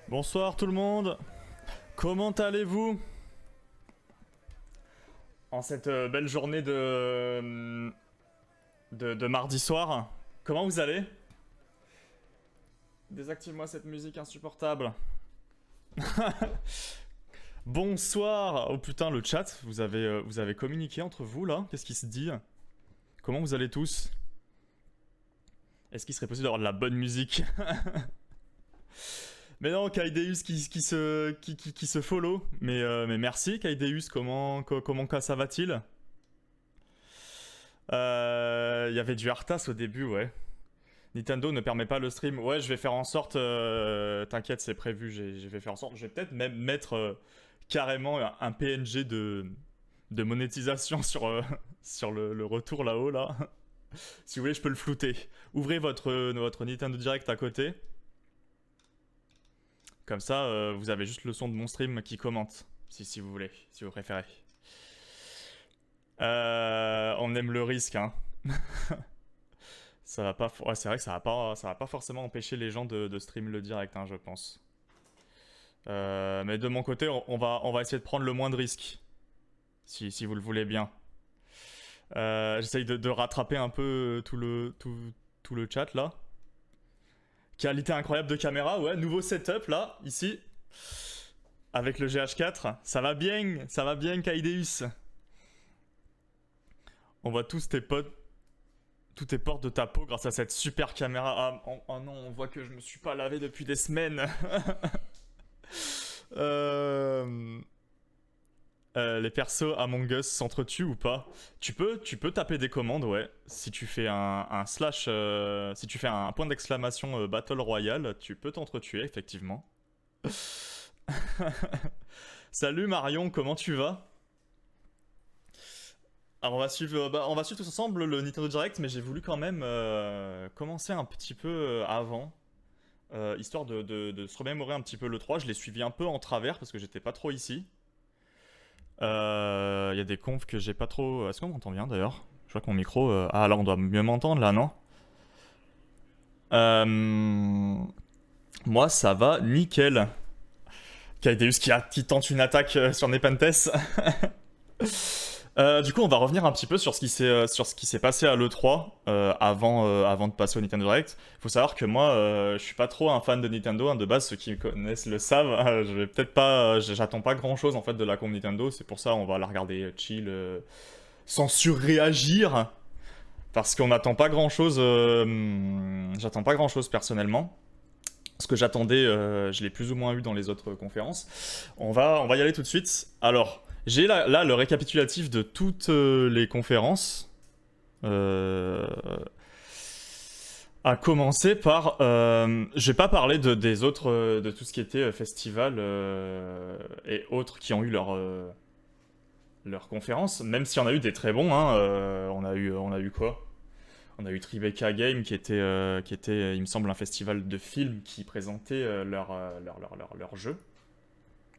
Bonsoir tout le monde, comment allez-vous en cette belle journée de mardi soir? Comment vous allez? Désactive-moi cette musique insupportable. Bonsoir. Oh putain, le chat, vous avez communiqué entre vous là? Qu'est-ce qui se dit? Comment vous allez tous? Est-ce qu'il serait possible d'avoir de la bonne musique? Mais non, Kaideus qui se follow. Mais merci Kaideus, comment ça va-t-il? Il y avait du Arthas au début, ouais. Nintendo ne permet pas le stream. Ouais, je vais faire en sorte. T'inquiète, c'est prévu. Je vais faire en sorte. Je vais peut-être même mettre carrément un PNG de monétisation sur, sur le retour là-haut, là. Si vous voulez, je peux le flouter. Ouvrez votre Nintendo Direct à côté. Comme ça, vous avez juste le son de mon stream qui commente. Si vous voulez, si vous préférez. On aime le risque, hein. Ça va pas. Ouais, c'est vrai que ça va pas forcément empêcher les gens de stream le direct, hein, je pense. Mais de mon côté, on va essayer de prendre le moins de risques. Si vous le voulez bien. J'essaye de rattraper un peu tout le chat là. Qualité incroyable de caméra, ouais. Nouveau setup là, ici. Avec le GH4. Ça va bien, Kaideus. On voit tous tes potes. Tous tes portes de ta peau grâce à cette super caméra. Oh non, on voit que je me suis pas lavé depuis des semaines. Les persos Among Us s'entretuent ou pas? Tu peux taper des commandes, ouais. Si tu fais un slash, si tu fais un point d'exclamation Battle Royale, tu peux t'entretuer, effectivement. Salut Marion, comment tu vas? Alors on va suivre tous ensemble le Nintendo Direct, mais j'ai voulu quand même commencer un petit peu avant, histoire de se remémorer un petit peu le 3. Je l'ai suivi un peu en travers parce que j'étais pas trop ici. Il y a des confs que j'ai pas trop. Est-ce qu'on m'entend bien d'ailleurs? Je vois que mon micro. Ah là, on doit mieux m'entendre là, non? Moi, ça va nickel. Kaideus qui tente une attaque sur Nepenthes. Du coup, on va revenir un petit peu sur ce qui s'est passé à l'E3 avant de passer au Nintendo Direct. Faut savoir que moi, je suis pas trop un fan de Nintendo, hein, de base. Ceux qui me connaissent le savent. Je vais peut-être pas, j'attends pas grand chose en fait de la com Nintendo. C'est pour ça on va la regarder chill, sans surréagir, parce qu'on n'attend pas grand chose. J'attends pas grand chose personnellement. Ce que j'attendais, je l'ai plus ou moins eu dans les autres conférences. On va y aller tout de suite. Alors, j'ai là le récapitulatif de toutes les conférences. À commencer par, je vais pas parler des autres, de tout ce qui était festival et autres qui ont eu leur conférence, même si on a eu des très bons. Hein, on a eu quoi? On a eu Tribeca Game qui était, il me semble, un festival de films qui présentait leur jeu.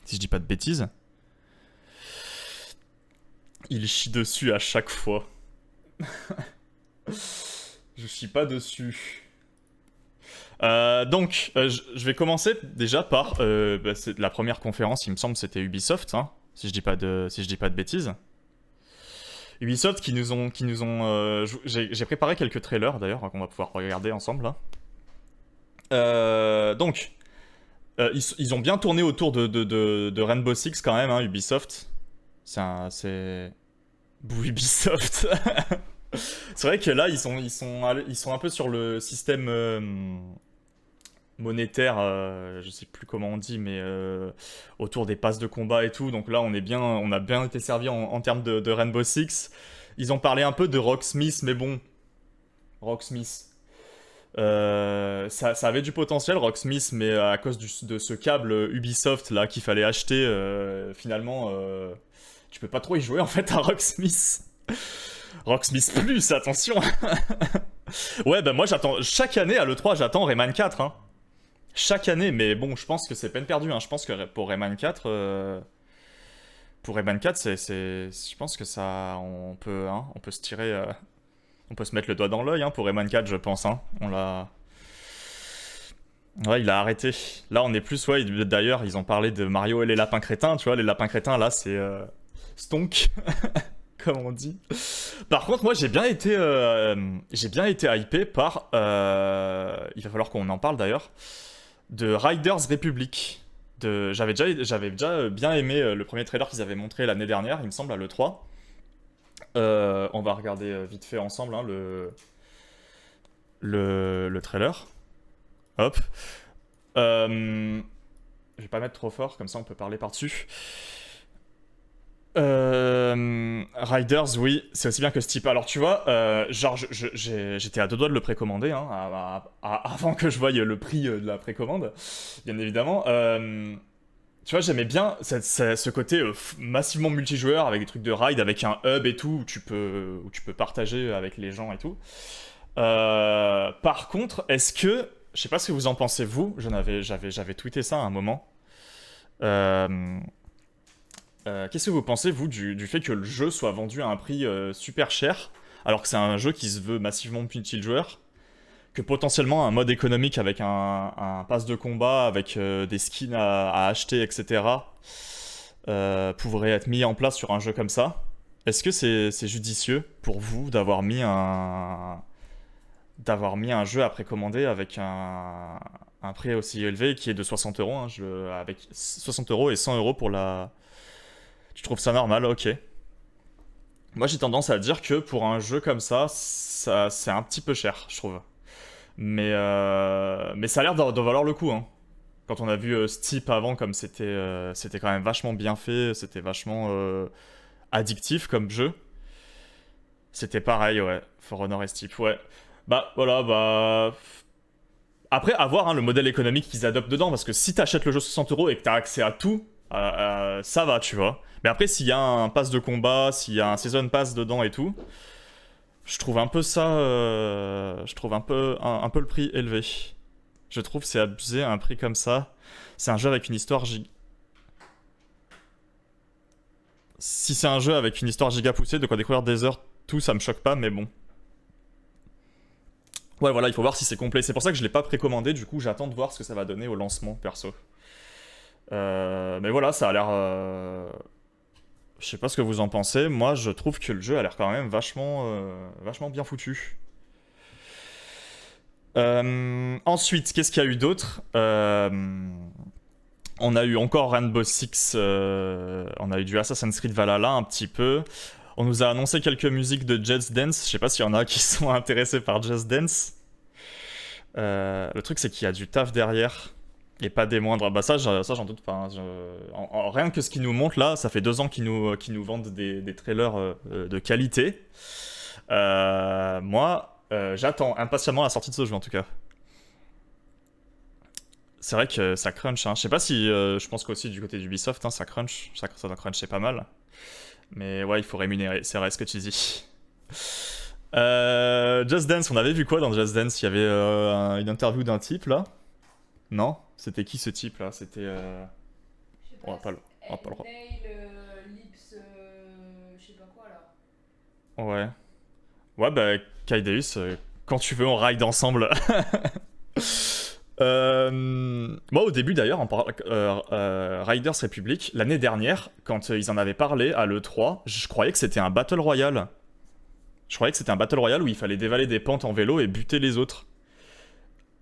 Si je dis pas de bêtises. Il chie dessus à chaque fois. Je chie pas dessus. Donc, je vais commencer déjà par la première conférence, il me semble, c'était Ubisoft, hein, si je dis pas de bêtises. Ubisoft j'ai préparé quelques trailers d'ailleurs qu'on va pouvoir regarder ensemble là. Donc, ils ont bien tourné autour de Rainbow Six quand même, hein, Ubisoft. C'est Boo Ubisoft. C'est vrai que là ils sont un peu sur le système monétaire, je sais plus comment on dit, mais autour des passes de combat et tout. Donc là, on a bien été servi en termes de Rainbow Six. Ils ont parlé un peu de Rocksmith, mais bon, Rocksmith. Ça avait du potentiel, Rocksmith, mais à cause de ce câble Ubisoft là qu'il fallait acheter, finalement, tu peux pas trop y jouer en fait à Rocksmith. Rocksmith Plus, attention. Ouais, bah moi j'attends chaque année à l'E3, j'attends Rayman 4, hein. Chaque année, mais bon, je pense que c'est peine perdue, hein. Je pense que pour Rayman 4, je pense que ça, on peut se tirer, on peut se mettre le doigt dans l'œil, hein, pour Rayman 4, je pense, hein. Ouais, il a arrêté. Là, on est plus, ouais, d'ailleurs, ils ont parlé de Mario et les lapins crétins, tu vois, les lapins crétins, là, c'est stonk, comme on dit. Par contre, moi, j'ai bien été hypé par, il va falloir qu'on en parle d'ailleurs, de Riders Republic. J'avais déjà bien aimé le premier trailer qu'ils avaient montré l'année dernière, il me semble, à l'E3. On va regarder vite fait ensemble hein, le trailer. Hop. Je vais pas mettre trop fort, comme ça on peut parler par-dessus. Riders, oui, c'est aussi bien que ce type. Alors tu vois, genre j'étais à deux doigts de le précommander, hein, avant que je voie le prix de la précommande, bien évidemment. Tu vois, j'aimais bien ce côté massivement multijoueur avec des trucs de ride, avec un hub et tout, où tu peux partager avec les gens et tout. Par contre, est-ce que, je sais pas ce que vous en pensez vous, j'avais tweeté ça à un moment. Euh, Qu'est-ce que vous pensez, vous, du fait que le jeu soit vendu à un prix super cher, alors que c'est un jeu qui se veut massivement multijoueur, que potentiellement un mode économique avec un pass de combat, avec des skins à acheter, etc., pourrait être mis en place sur un jeu comme ça? Est-ce que c'est judicieux pour vous d'avoir mis un jeu à précommander avec un prix aussi élevé qui est de 60 euros, hein, avec 60 euros et 100 euros pour la... Tu trouves ça normal? Ok. Moi j'ai tendance à dire que pour un jeu comme ça c'est un petit peu cher, je trouve. Mais ça a l'air de valoir le coup, hein. Quand on a vu Steep avant, comme c'était quand même vachement bien fait, c'était vachement addictif comme jeu. C'était pareil, ouais. For Honor et Steep, ouais. Bah voilà, bah. Après, à voir hein, le modèle économique qu'ils adoptent dedans, parce que si t'achètes le jeu 60 euros et que t'as accès à tout, ça va, tu vois. Mais après, s'il y a un pass de combat, s'il y a un season pass dedans et tout, je trouve un peu ça. Je trouve un peu le prix élevé. Je trouve c'est abusé un prix comme ça. C'est un jeu avec une histoire Si c'est un jeu avec une histoire giga poussée, de quoi découvrir des heures, tout, ça me choque pas, mais bon. Ouais, voilà, il faut voir si c'est complet. C'est pour ça que je l'ai pas précommandé, du coup, j'attends de voir ce que ça va donner au lancement, perso. Mais voilà, ça a l'air. Je sais pas ce que vous en pensez. Moi, je trouve que le jeu a l'air quand même vachement bien foutu. Ensuite, qu'est-ce qu'il y a eu d'autre On a eu encore Rainbow Six, on a eu du Assassin's Creed Valhalla un petit peu. On nous a annoncé quelques musiques de Just Dance. Je sais pas s'il y en a qui sont intéressés par Just Dance. Le truc, c'est qu'il y a du taf derrière. Et pas des moindres. Bah ça j'en doute pas, hein. Rien que ce qu'ils nous montrent là, ça fait 2 ans qu'ils nous vendent des trailers de qualité. Moi, j'attends impatiemment la sortie de ce jeu en tout cas. C'est vrai que ça crunch, hein. Je sais pas si... je pense qu'aussi du côté d'Ubisoft, hein, ça crunch. Ça doit cruncher pas mal. Mais ouais, il faut rémunérer, c'est vrai ce que tu dis. Just Dance, on avait vu quoi dans Just Dance? Il y avait une interview d'un type là? Non? C'était qui ce type là? C'était... Je sais On pas, va pas le... On va pas le... Nail, Lips, je sais pas quoi là. Ouais. Ouais, bah, Kaideus, quand tu veux, on ride ensemble. Moi, au début d'ailleurs, Riders Republic, l'année dernière, quand ils en avaient parlé à l'E3, je croyais que c'était un Battle Royale. Je croyais que c'était un Battle Royale où il fallait dévaler des pentes en vélo et buter les autres.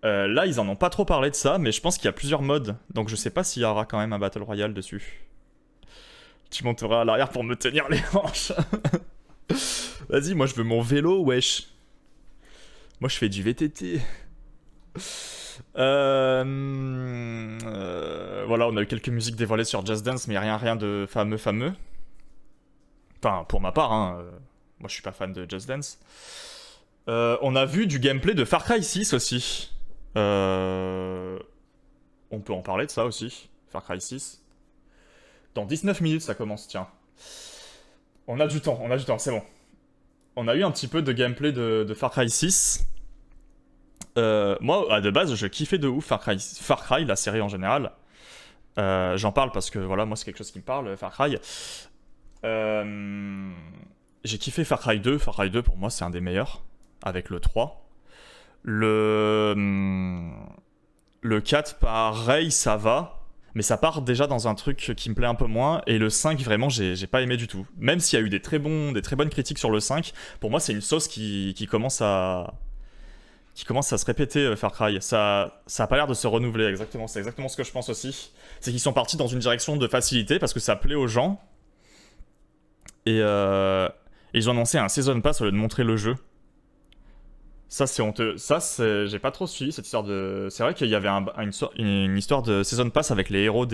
Là, ils en ont pas trop parlé de ça, mais je pense qu'il y a plusieurs modes. Donc je sais pas s'il y aura quand même un Battle Royale dessus. Tu monteras à l'arrière pour me tenir les hanches. Vas-y, moi je veux mon vélo, wesh. Moi je fais du VTT. Voilà, on a eu quelques musiques dévoilées sur Just Dance, mais rien de fameux. Enfin, pour ma part, hein, moi je suis pas fan de Just Dance. On a vu du gameplay de Far Cry 6 aussi. On peut en parler de ça aussi, Far Cry 6. Dans 19 minutes ça commence, tiens. On a du temps, c'est bon. On a eu un petit peu de gameplay de Far Cry 6. Moi, de base, je kiffais de ouf Far Cry, la série en général. J'en parle parce que voilà, moi c'est quelque chose qui me parle, Far Cry. J'ai kiffé Far Cry 2. Far Cry 2 pour moi c'est un des meilleurs, avec le 3. Le... Le 4, pareil, ça va. Mais ça part déjà dans un truc qui me plaît un peu moins. Et le 5, vraiment, j'ai pas aimé du tout. Même s'il y a eu des très bonnes critiques sur le 5, pour moi, c'est une sauce qui commence à se répéter, Far Cry. Ça a pas l'air de se renouveler, exactement. C'est exactement ce que je pense aussi. C'est qu'ils sont partis dans une direction de facilité parce que ça plaît aux gens. Et ils ont annoncé un Season Pass au lieu de montrer le jeu. Ça, c'est honteux. Ça, j'ai pas trop suivi cette histoire de. C'est vrai qu'il y avait une histoire de Season Pass avec les héros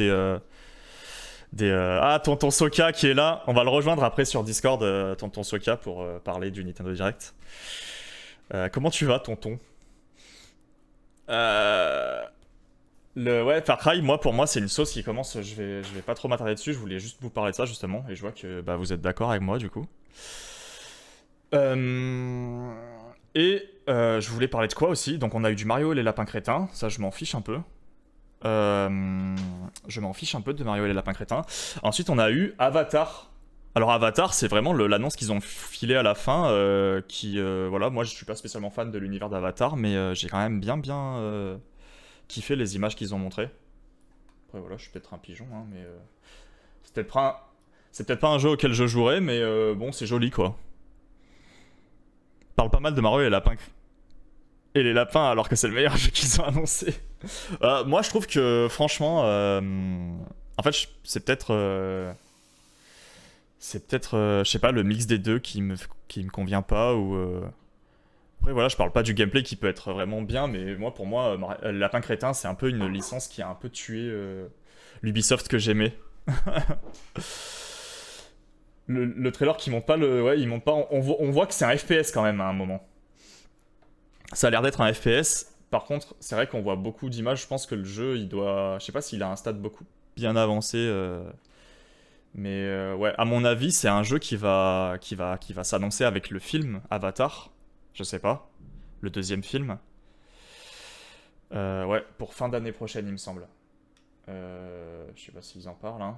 Ah, Tonton Soka qui est là. On va le rejoindre après sur Discord, Tonton Soka, pour parler du Nintendo Direct. Comment tu vas, Tonton? Ouais, Far Cry, pour moi, c'est une sauce qui commence. Je vais pas trop m'attarder dessus. Je voulais juste vous parler de ça justement, et je vois que vous êtes d'accord avec moi du coup. Je voulais parler de quoi aussi? Donc on a eu du Mario et les lapins crétins. Ça, je m'en fiche un peu. Je m'en fiche un peu de Mario et les lapins crétins. Ensuite, on a eu Avatar. Alors Avatar, c'est vraiment l'annonce qu'ils ont filée à la fin, voilà, moi je suis pas spécialement fan de l'univers d'Avatar, mais j'ai quand même bien kiffé les images qu'ils ont montrées. Après voilà, je suis peut-être un pigeon, hein, mais c'est peut-être pas un jeu auquel je jouerais, mais bon, c'est joli quoi. Parle pas mal de Mario et les lapins alors que c'est le meilleur jeu qu'ils ont annoncé. Moi je trouve que franchement, en fait c'est peut-être je sais pas, le mix des deux qui me convient pas, ou après voilà, je parle pas du gameplay qui peut être vraiment bien, mais pour moi Lapin Crétin, c'est un peu une licence qui a un peu tué l'Ubisoft que j'aimais. Le trailer qui monte pas il monte pas, on voit que c'est un FPS quand même à un moment. Ça a l'air d'être un FPS. Par contre, c'est vrai qu'on voit beaucoup d'images. Je pense que le jeu, je sais pas s'il a un stade beaucoup bien avancé. Mais ouais, à mon avis, c'est un jeu qui va s'annoncer avec le film Avatar. Je sais pas. Le deuxième film. Ouais, pour fin d'année prochaine, il me semble. Je sais pas s'ils en parlent. Hein.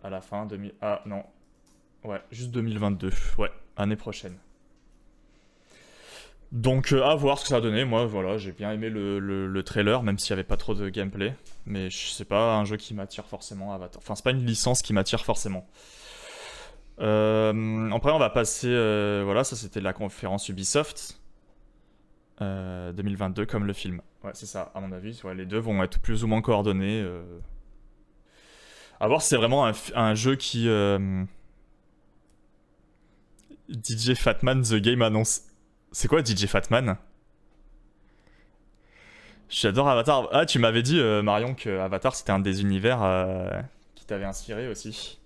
À la fin, Ah non. Ouais, juste 2022. Ouais, année prochaine. Donc à voir ce que ça a donné. Moi voilà, j'ai bien aimé le trailer, même s'il n'y avait pas trop de gameplay. Mais c'est pas un jeu qui m'attire forcément, Avatar. Enfin, c'est pas une licence qui m'attire forcément. Après on va passer... voilà, ça c'était la conférence Ubisoft 2022 comme le film. Ouais, c'est ça, à mon avis. Ouais, les deux vont être plus ou moins coordonnés. À voir si c'est vraiment un jeu qui... DJ Fatman The Game annonce... C'est quoi DJ Fatman? J'adore Avatar. Ah, tu m'avais dit, Marion, que Avatar c'était un des univers qui t'avait inspiré aussi.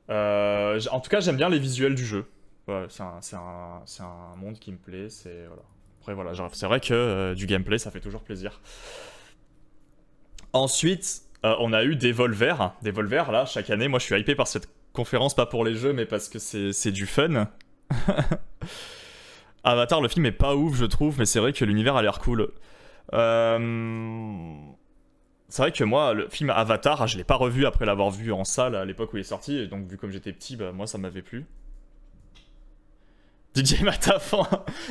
En tout cas, j'aime bien les visuels du jeu. Ouais, c'est un monde qui me plaît. Voilà. Après, voilà, c'est vrai que du gameplay, ça fait toujours plaisir. Ensuite, on a eu Devolver. Devolver, là, chaque année, moi je suis hypé par cette conférence, pas pour les jeux, mais parce que c'est du fun. Avatar, le film est pas ouf, je trouve, mais c'est vrai que l'univers a l'air cool. C'est vrai que moi, le film Avatar, je l'ai pas revu après l'avoir vu en salle à l'époque où il est sorti, et donc vu comme j'étais petit, moi ça m'avait plu. DJ Matafan,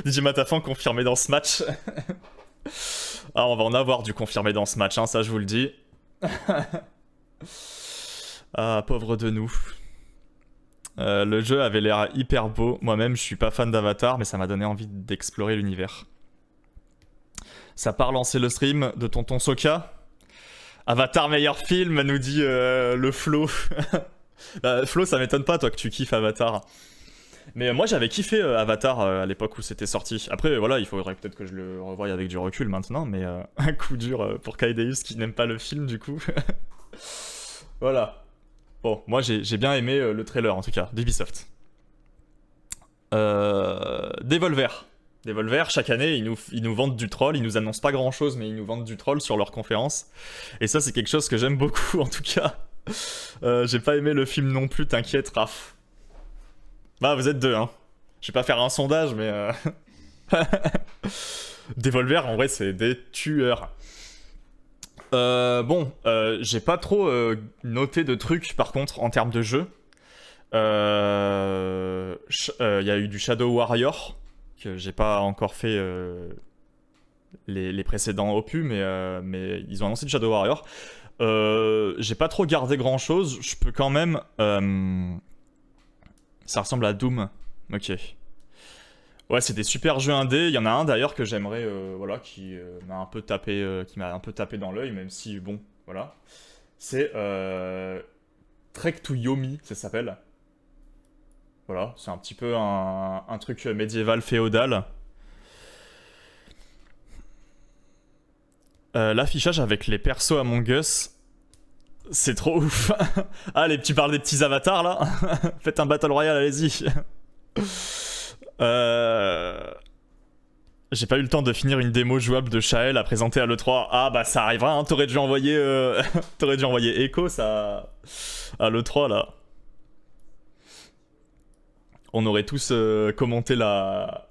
DJ Matafan confirmé dans ce match. Ah, on va en avoir du confirmé dans ce match, hein, ça je vous le dis. Ah, pauvre de nous. Le jeu avait l'air hyper beau. Moi-même, je suis pas fan d'Avatar, mais ça m'a donné envie d'explorer l'univers. Ça part lancer le stream de Tonton Soka. Avatar meilleur film, nous dit le Flo. Flo, ça m'étonne pas, toi, que tu kiffes Avatar. Mais moi, j'avais kiffé Avatar à l'époque où c'était sorti. Après, voilà, il faudrait peut-être que je le revoie avec du recul maintenant, mais un coup dur pour Kaideus qui n'aime pas le film, du coup. Voilà. Bon, moi j'ai bien aimé le trailer en tout cas, d'Ubisoft. Devolver. Devolver, chaque année, ils nous vendent du troll, ils nous annoncent pas grand chose, mais ils nous vendent du troll sur leur conférence. Et ça, c'est quelque chose que j'aime beaucoup en tout cas. J'ai pas aimé le film non plus, t'inquiète, Raph. Bah, vous êtes deux, hein. Je vais pas faire un sondage, mais. Devolver, en vrai, c'est des tueurs. J'ai pas trop noté de trucs par contre en termes de jeu. Il y a eu du Shadow Warrior que j'ai pas encore fait les précédents opus, mais ils ont annoncé Shadow Warrior. J'ai pas trop gardé grand chose, je peux quand même. Ça ressemble à Doom. Ok. Ouais, c'est des super jeux indés. Il y en a un d'ailleurs que j'aimerais, voilà, qui m'a un peu tapé dans l'œil, même si bon, voilà. C'est Trek to Yomi, ça s'appelle. Voilà, c'est un petit peu un truc médiéval féodal. L'affichage avec les persos Among Us, c'est trop ouf. Allez, tu parles des petits avatars là. Faites un battle royale, allez-y. J'ai pas eu le temps de finir une démo jouable de Shael à présenter à l'E3. Ah bah ça arrivera, hein. T'aurais dû envoyer t'aurais dû envoyer Echo ça à l'E3 là. On aurait tous commenté la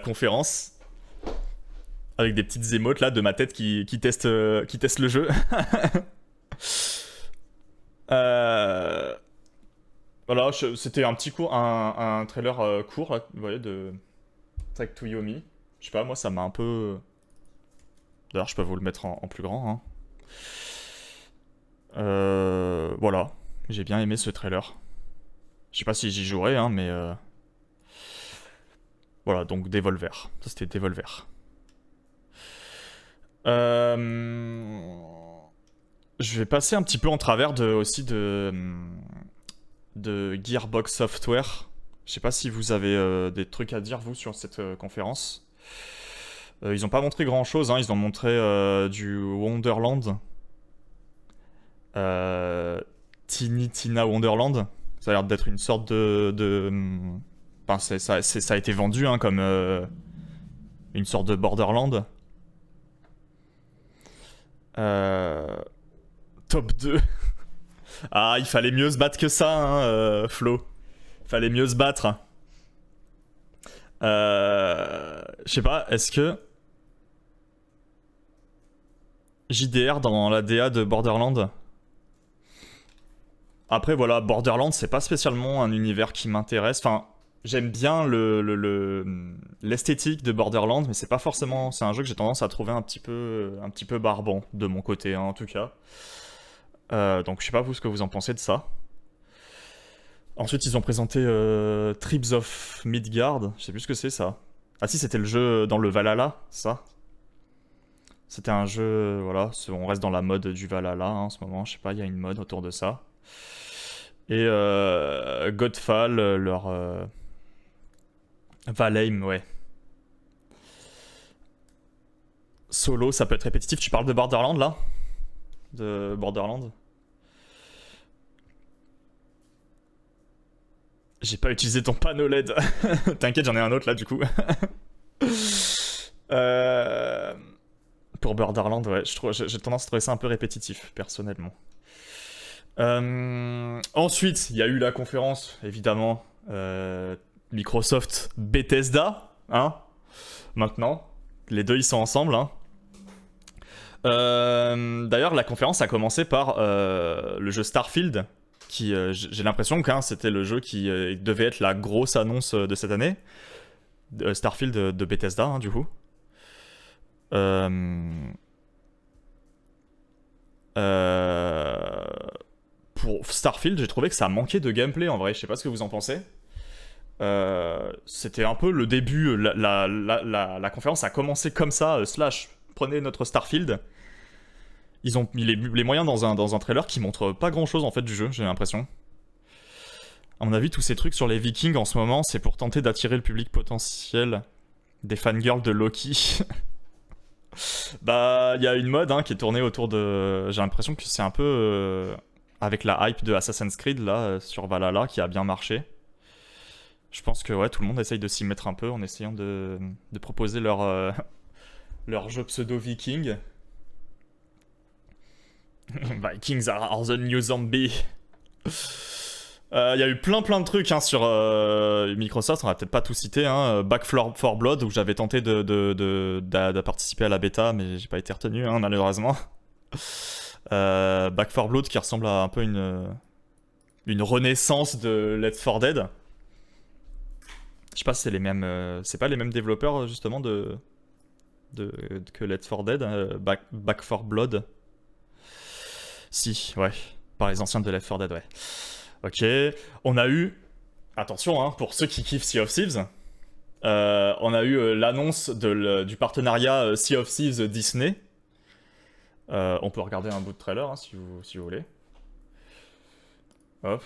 conférence avec des petites émotes là de ma tête qui teste le jeu. Voilà, c'était un petit court, un trailer court là, vous voyez, de Trek to Yomi. Je sais pas, moi ça m'a un peu. D'ailleurs, je peux vous le mettre en plus grand. Hein. Voilà, j'ai bien aimé ce trailer. Je sais pas si j'y jouerai, hein, mais voilà, donc Devolver. Ça c'était Devolver. Je vais passer un petit peu en travers aussi de Gearbox Software. Je sais pas si vous avez des trucs à dire, vous, sur cette conférence. Ils ont pas montré grand chose, hein. Ils ont montré du Wonderland. Tiny Tina Wonderland. Ça a l'air d'être une sorte Enfin, ça a été vendu hein, comme une sorte de Borderland. Top 2. Ah, il fallait mieux se battre que ça, hein, Flo. Fallait mieux se battre. Je sais pas, est-ce que JDR dans la DA de Borderland? Après, voilà, Borderland, c'est pas spécialement un univers qui m'intéresse. Enfin, j'aime bien l'esthétique de Borderland, mais c'est pas forcément. C'est un jeu que j'ai tendance à trouver un petit peu barbant de mon côté, hein, en tout cas. Donc, je sais pas vous ce que vous en pensez de ça. Ensuite, ils ont présenté Tribes of Midgard. Je sais plus ce que c'est ça. Ah si, c'était le jeu dans le Valhalla, ça. C'était un jeu, voilà, on reste dans la mode du Valhalla hein, en ce moment. Je sais pas, il y a une mode autour de ça. Et Godfall, leur Valheim, ouais. Solo, ça peut être répétitif. Tu parles de Borderland là? De Borderland? J'ai pas utilisé ton panneau LED. T'inquiète, j'en ai un autre là du coup. Pour Borderland, ouais, j'ai tendance à trouver ça un peu répétitif, personnellement. Ensuite, il y a eu la conférence, évidemment. Microsoft Bethesda, hein. Maintenant, les deux ils sont ensemble, hein. D'ailleurs, la conférence a commencé par le jeu Starfield, qui, j'ai l'impression que c'était le jeu qui devait être la grosse annonce de cette année. Starfield de Bethesda, hein, du coup. Pour Starfield, j'ai trouvé que ça manquait de gameplay en vrai. Je sais pas ce que vous en pensez. C'était un peu le début. La conférence a commencé comme ça. Slash, prenez notre Starfield. Ils ont mis les moyens dans un trailer qui montre pas grand chose en fait du jeu, j'ai l'impression. À mon avis, tous ces trucs sur les Vikings en ce moment, c'est pour tenter d'attirer le public potentiel des fangirls de Loki. Bah, il y a une mode hein, qui est tournée autour de. J'ai l'impression que c'est un peu avec la hype de Assassin's Creed là sur Valhalla qui a bien marché. Je pense que ouais, tout le monde essaye de s'y mettre un peu en essayant de proposer leur jeu pseudo-viking. Vikings are the new zombie. Il y a eu plein de trucs hein, sur Microsoft, on va peut-être pas tout citer. Hein. Back 4 Blood, où j'avais tenté de participer à la bêta, mais j'ai pas été retenu, hein, malheureusement. Back 4 Blood qui ressemble à un peu une renaissance de Left 4 Dead. Je sais pas si c'est les mêmes. C'est pas les mêmes développeurs, justement, de que Left 4 Dead, Back 4 Blood. Si, ouais, par les anciens de Left 4 Dead, ouais. Ok, on a eu, attention, hein, pour ceux qui kiffent Sea of Thieves, on a eu l'annonce du partenariat Sea of Thieves Disney. On peut regarder un bout de trailer hein, si vous voulez. Hop.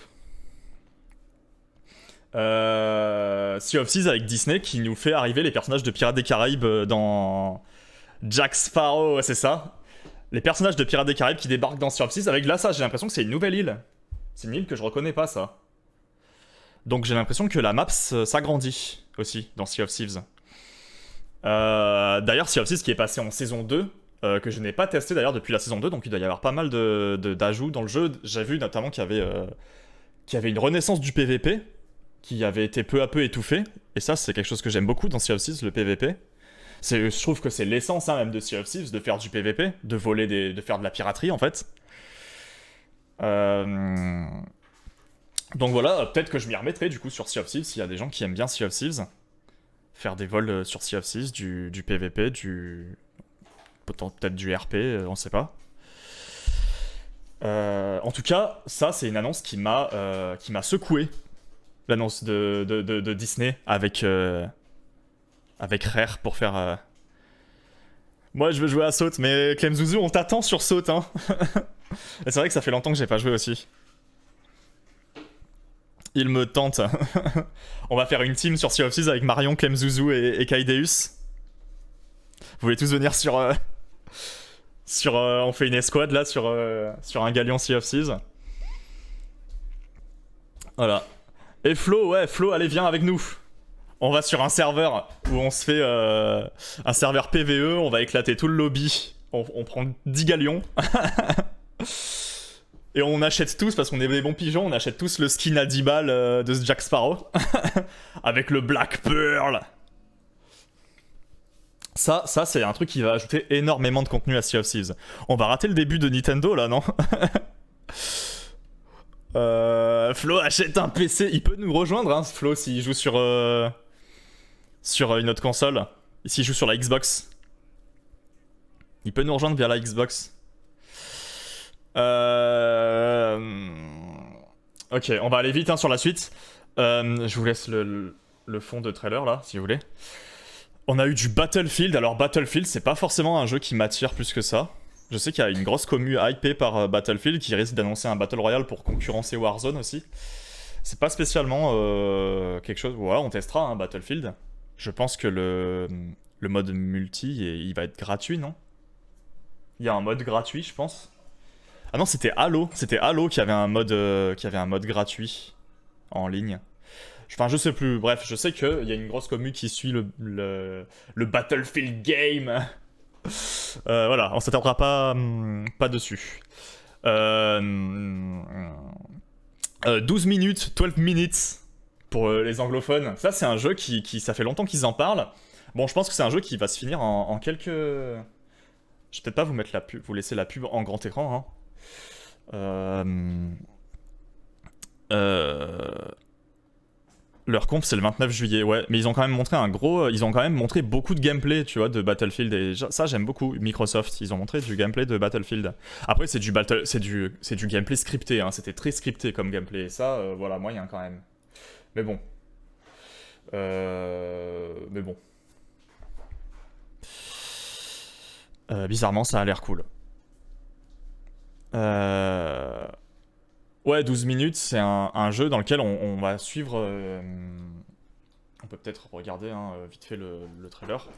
Sea of Thieves avec Disney qui nous fait arriver les personnages de Pirates des Caraïbes dans Jack Sparrow, c'est ça. Les personnages de Pirates des Caraïbes qui débarquent dans Sea of Thieves avec là, ça, j'ai l'impression que c'est une nouvelle île. C'est une île que je reconnais pas, ça. Donc j'ai l'impression que la map s'agrandit aussi dans Sea of Thieves. D'ailleurs, Sea of Thieves qui est passé en saison 2, que je n'ai pas testé d'ailleurs depuis la saison 2, donc il doit y avoir pas mal d'ajouts dans le jeu. J'ai vu notamment qu'il y avait une renaissance du PVP qui avait été peu à peu étouffée. Et ça, c'est quelque chose que j'aime beaucoup dans Sea of Thieves, le PVP. Je trouve que c'est l'essence hein, même de Sea of Thieves, de faire du PVP, de voler de faire de la piraterie en fait. Donc voilà, peut-être que je m'y remettrai du coup sur Sea of Thieves s'il y a des gens qui aiment bien Sea of Thieves. Faire des vols sur Sea of Thieves, du PVP, peut-être du RP, on sait pas. En tout cas, ça c'est une annonce qui m'a secoué. L'annonce de Disney avec Rare pour faire... Moi je veux jouer à Saute, mais Clem Zouzou on t'attend sur Saute hein. C'est vrai que ça fait longtemps que j'ai pas joué aussi. Il me tente. On va faire une team sur Sea of Thieves avec Marion, Clem Zouzou et Kaideus. Vous voulez tous venir sur... on fait une escouade là sur un galion Sea of Thieves. Voilà. Et Flo, allez viens avec nous. On va sur un serveur où on se fait un serveur PVE, on va éclater tout le lobby. On prend 10 galions. Et on achète tous, parce qu'on est des bons pigeons, on achète tous le skin à 10 balles de ce Jack Sparrow. Avec le Black Pearl. Ça c'est un truc qui va ajouter énormément de contenu à Sea of Thieves. On va rater le début de Nintendo là, non? Flo achète un PC, il peut nous rejoindre, hein, Flo, s'il joue sur une autre console. S'il joue sur la Xbox. Il peut nous rejoindre via la Xbox. Ok, on va aller vite hein, sur la suite. Je vous laisse le fond de trailer là, si vous voulez. On a eu du Battlefield. Alors Battlefield, c'est pas forcément un jeu qui m'attire plus que ça. Je sais qu'il y a une grosse commu hypée par Battlefield qui risque d'annoncer un Battle Royale pour concurrencer Warzone aussi. C'est pas spécialement quelque chose... Voilà, on testera hein, Battlefield. Je pense que le mode multi, il va être gratuit, non? Il y a un mode gratuit, je pense. Ah non, c'était Halo. C'était Halo qui avait un mode gratuit en ligne. Enfin, je sais plus. Bref, je sais qu'il y a une grosse commu qui suit le Battlefield game. Voilà, on s'attardera pas dessus. 12 minutes, 12 minutes pour les anglophones. Ça, c'est un jeu qui ça fait longtemps qu'ils en parlent. Bon, je pense que c'est un jeu qui va se finir en quelques... Je vais peut-être pas vous mettre vous laisser la pub en grand écran. Hein. Leur comp c'est le 29 juillet, ouais, mais ils ont quand même montré ils ont quand même montré beaucoup de gameplay, tu vois, de Battlefield, et ça j'aime beaucoup. Microsoft, ils ont montré du gameplay de Battlefield. Après c'est du gameplay scripté, hein. C'était très scripté comme gameplay, et ça, voilà, moyen quand même. Mais bon. Bizarrement, ça a l'air cool. Ouais, 12 minutes, c'est un jeu dans lequel on va suivre... on peut peut-être regarder hein, vite fait le trailer.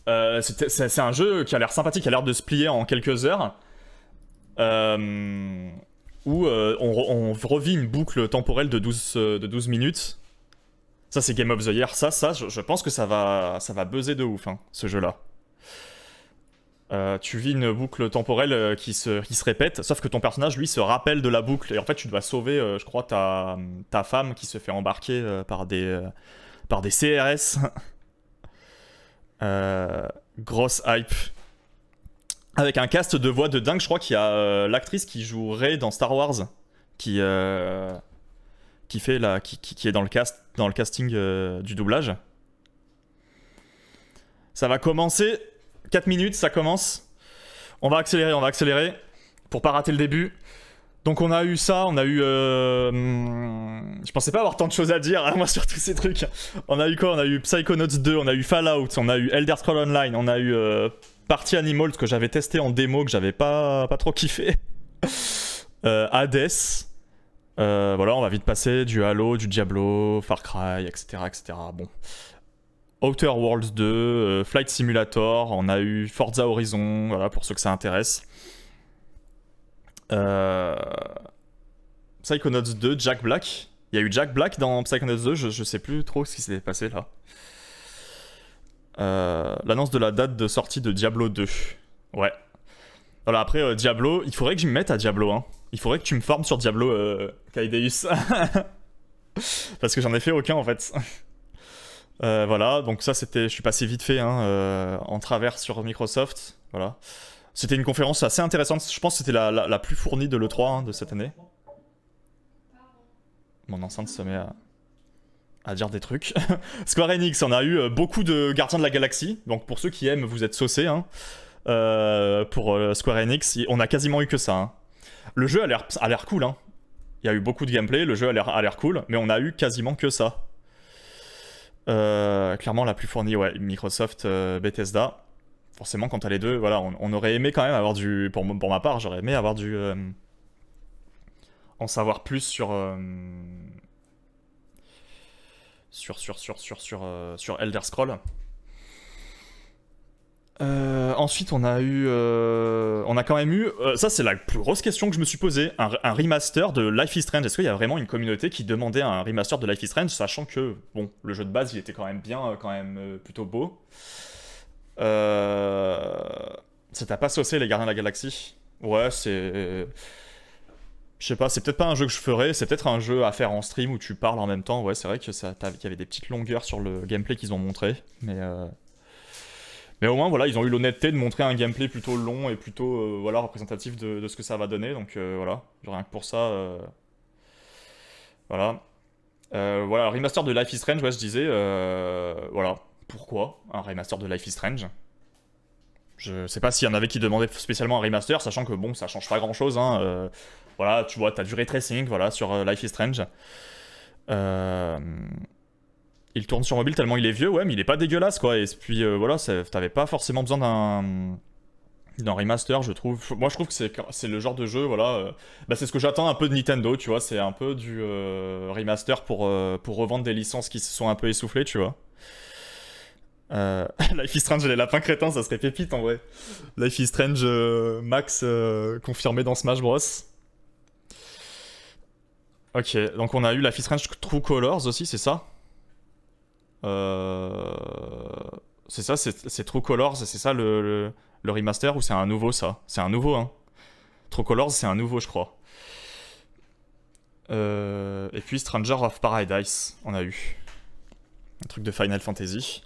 C'est un jeu qui a l'air sympathique, qui a l'air de se plier en quelques heures. Où on revit une boucle temporelle de 12 minutes. Ça, c'est Game of the Year. Ça je pense que ça va buzzer de ouf, hein, ce jeu-là. Tu vis une boucle temporelle qui se répète, sauf que ton personnage, lui, se rappelle de la boucle. Et en fait, tu dois sauver, je crois, ta femme qui se fait embarquer par des CRS. Grosse hype. Avec un cast de voix de dingue, je crois qu'il y a l'actrice qui joue Rey dans Star Wars, qui est dans le casting du doublage. Ça va commencer. 4 minutes, ça commence. On va accélérer. Pour pas rater le début. Donc on a eu ça, on a eu... Je pensais pas avoir tant de choses à dire, hein, moi, sur tous ces trucs. On a eu quoi? On a eu Psychonauts 2, on a eu Fallout, on a eu Elder Scrolls Online, on a eu Party Animals que j'avais testé en démo, que j'avais pas trop kiffé. Hades. Voilà, on va vite passer du Halo, du Diablo, Far Cry, etc. etc. Bon. Outer Worlds 2, Flight Simulator, on a eu Forza Horizon, voilà, pour ceux que ça intéresse. Psychonauts 2, Jack Black. Il y a eu Jack Black dans Psychonauts 2, je sais plus trop ce qui s'est passé là. L'annonce de la date de sortie de Diablo 2. Ouais. Voilà, après Diablo, il faudrait que je me mette à Diablo, hein. Il faudrait que tu me formes sur Diablo, Kaideus. Parce que j'en ai fait aucun en fait. Voilà, donc ça c'était, je suis passé vite fait hein, en travers sur Microsoft. Voilà. C'était une conférence assez intéressante, je pense que c'était la plus fournie de l'E3 hein, de cette année. Mon enceinte se met à dire des trucs. Square Enix, on a eu beaucoup de Gardiens de la Galaxie, donc pour ceux qui aiment, vous êtes saucés. Hein. Pour Square Enix, on a quasiment eu que ça. Hein. Le jeu a l'air cool, hein. Il y a eu beaucoup de gameplay, le jeu a l'air cool, mais on a eu quasiment que ça. Clairement la plus fournie, ouais, Microsoft, Bethesda. Forcément, quand t'as les deux, voilà, on aurait aimé quand même avoir du... Pour ma part, j'aurais aimé avoir du... en savoir plus sur... sur Elder Scrolls. Ensuite, on a eu... on a quand même eu... ça, c'est la plus grosse question que je me suis posée. Un remaster de Life is Strange. Est-ce qu'il y a vraiment une communauté qui demandait un remaster de Life is Strange, sachant que, bon, le jeu de base, il était quand même bien, plutôt beau. Ça t'a pas saucé les Gardiens de la Galaxie? Ouais, c'est... Je sais pas, c'est peut-être pas un jeu que je ferais, c'est peut-être un jeu à faire en stream où tu parles en même temps. Ouais, c'est vrai que qu'il y avait des petites longueurs sur le gameplay qu'ils ont montré, mais au moins, voilà, ils ont eu l'honnêteté de montrer un gameplay plutôt long et plutôt voilà, représentatif de ce que ça va donner. Donc voilà, rien que pour ça, voilà. Voilà, remaster de Life is Strange, ouais, je disais, voilà. Pourquoi un remaster de Life is Strange? Je sais pas s'il y en avait qui demandaient spécialement un remaster, sachant que bon, ça change pas grand chose. Hein, voilà, tu vois, t'as du ray tracing voilà, sur Life is Strange. Il tourne sur mobile tellement il est vieux, ouais, mais il est pas dégueulasse quoi. Et puis voilà, t'avais pas forcément besoin d'un remaster, je trouve. Moi, je trouve que c'est le genre de jeu, voilà. Bah, c'est ce que j'attends un peu de Nintendo, tu vois. C'est un peu du remaster pour revendre des licences qui se sont un peu essoufflées, tu vois. Life is Strange et les lapins crétins, ça serait pépite en vrai. Life is Strange Max confirmé dans Smash Bros. Ok, donc on a eu Life is Strange True Colors aussi, c'est ça? C'est ça, c'est True Colors, c'est ça le remaster ou c'est un nouveau ça? C'est un nouveau, hein. True Colors, c'est un nouveau, je crois. Et puis Stranger of Paradise, on a eu. Un truc de Final Fantasy.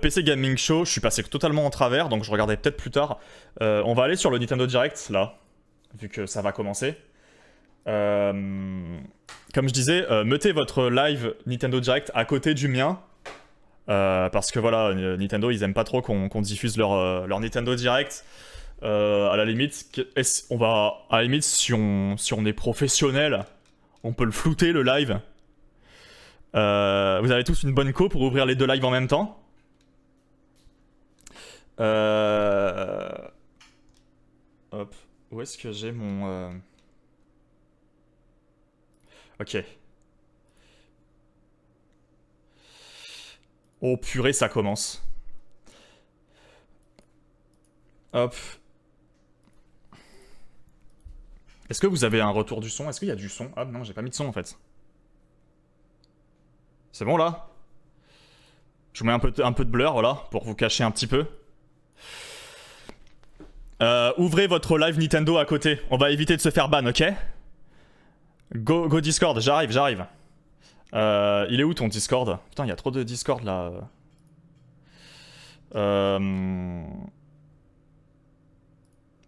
PC Gaming Show, je suis passé totalement en travers, donc je regardais peut-être plus tard. On va aller sur le Nintendo Direct, là, vu que ça va commencer. Comme je disais, mettez votre live Nintendo Direct à côté du mien. Parce que voilà, Nintendo, ils aiment pas trop qu'on diffuse leur Nintendo Direct. À la limite, on va, à la limite, si on est professionnel, on peut le flouter le live. Vous avez tous une bonne co pour ouvrir les deux lives en même temps. Hop, où est-ce que j'ai mon... Ok. Oh purée, ça commence. Hop. Est-ce que vous avez un retour du son? Est-ce qu'il y a du son? Ah non, j'ai pas mis de son en fait. C'est bon là? Je vous mets un peu de blur, voilà, pour vous cacher un petit peu. Ouvrez votre live Nintendo à côté. On va éviter de se faire ban, ok? Go Discord, j'arrive. Il est où ton Discord? Putain, il y a trop de Discord là.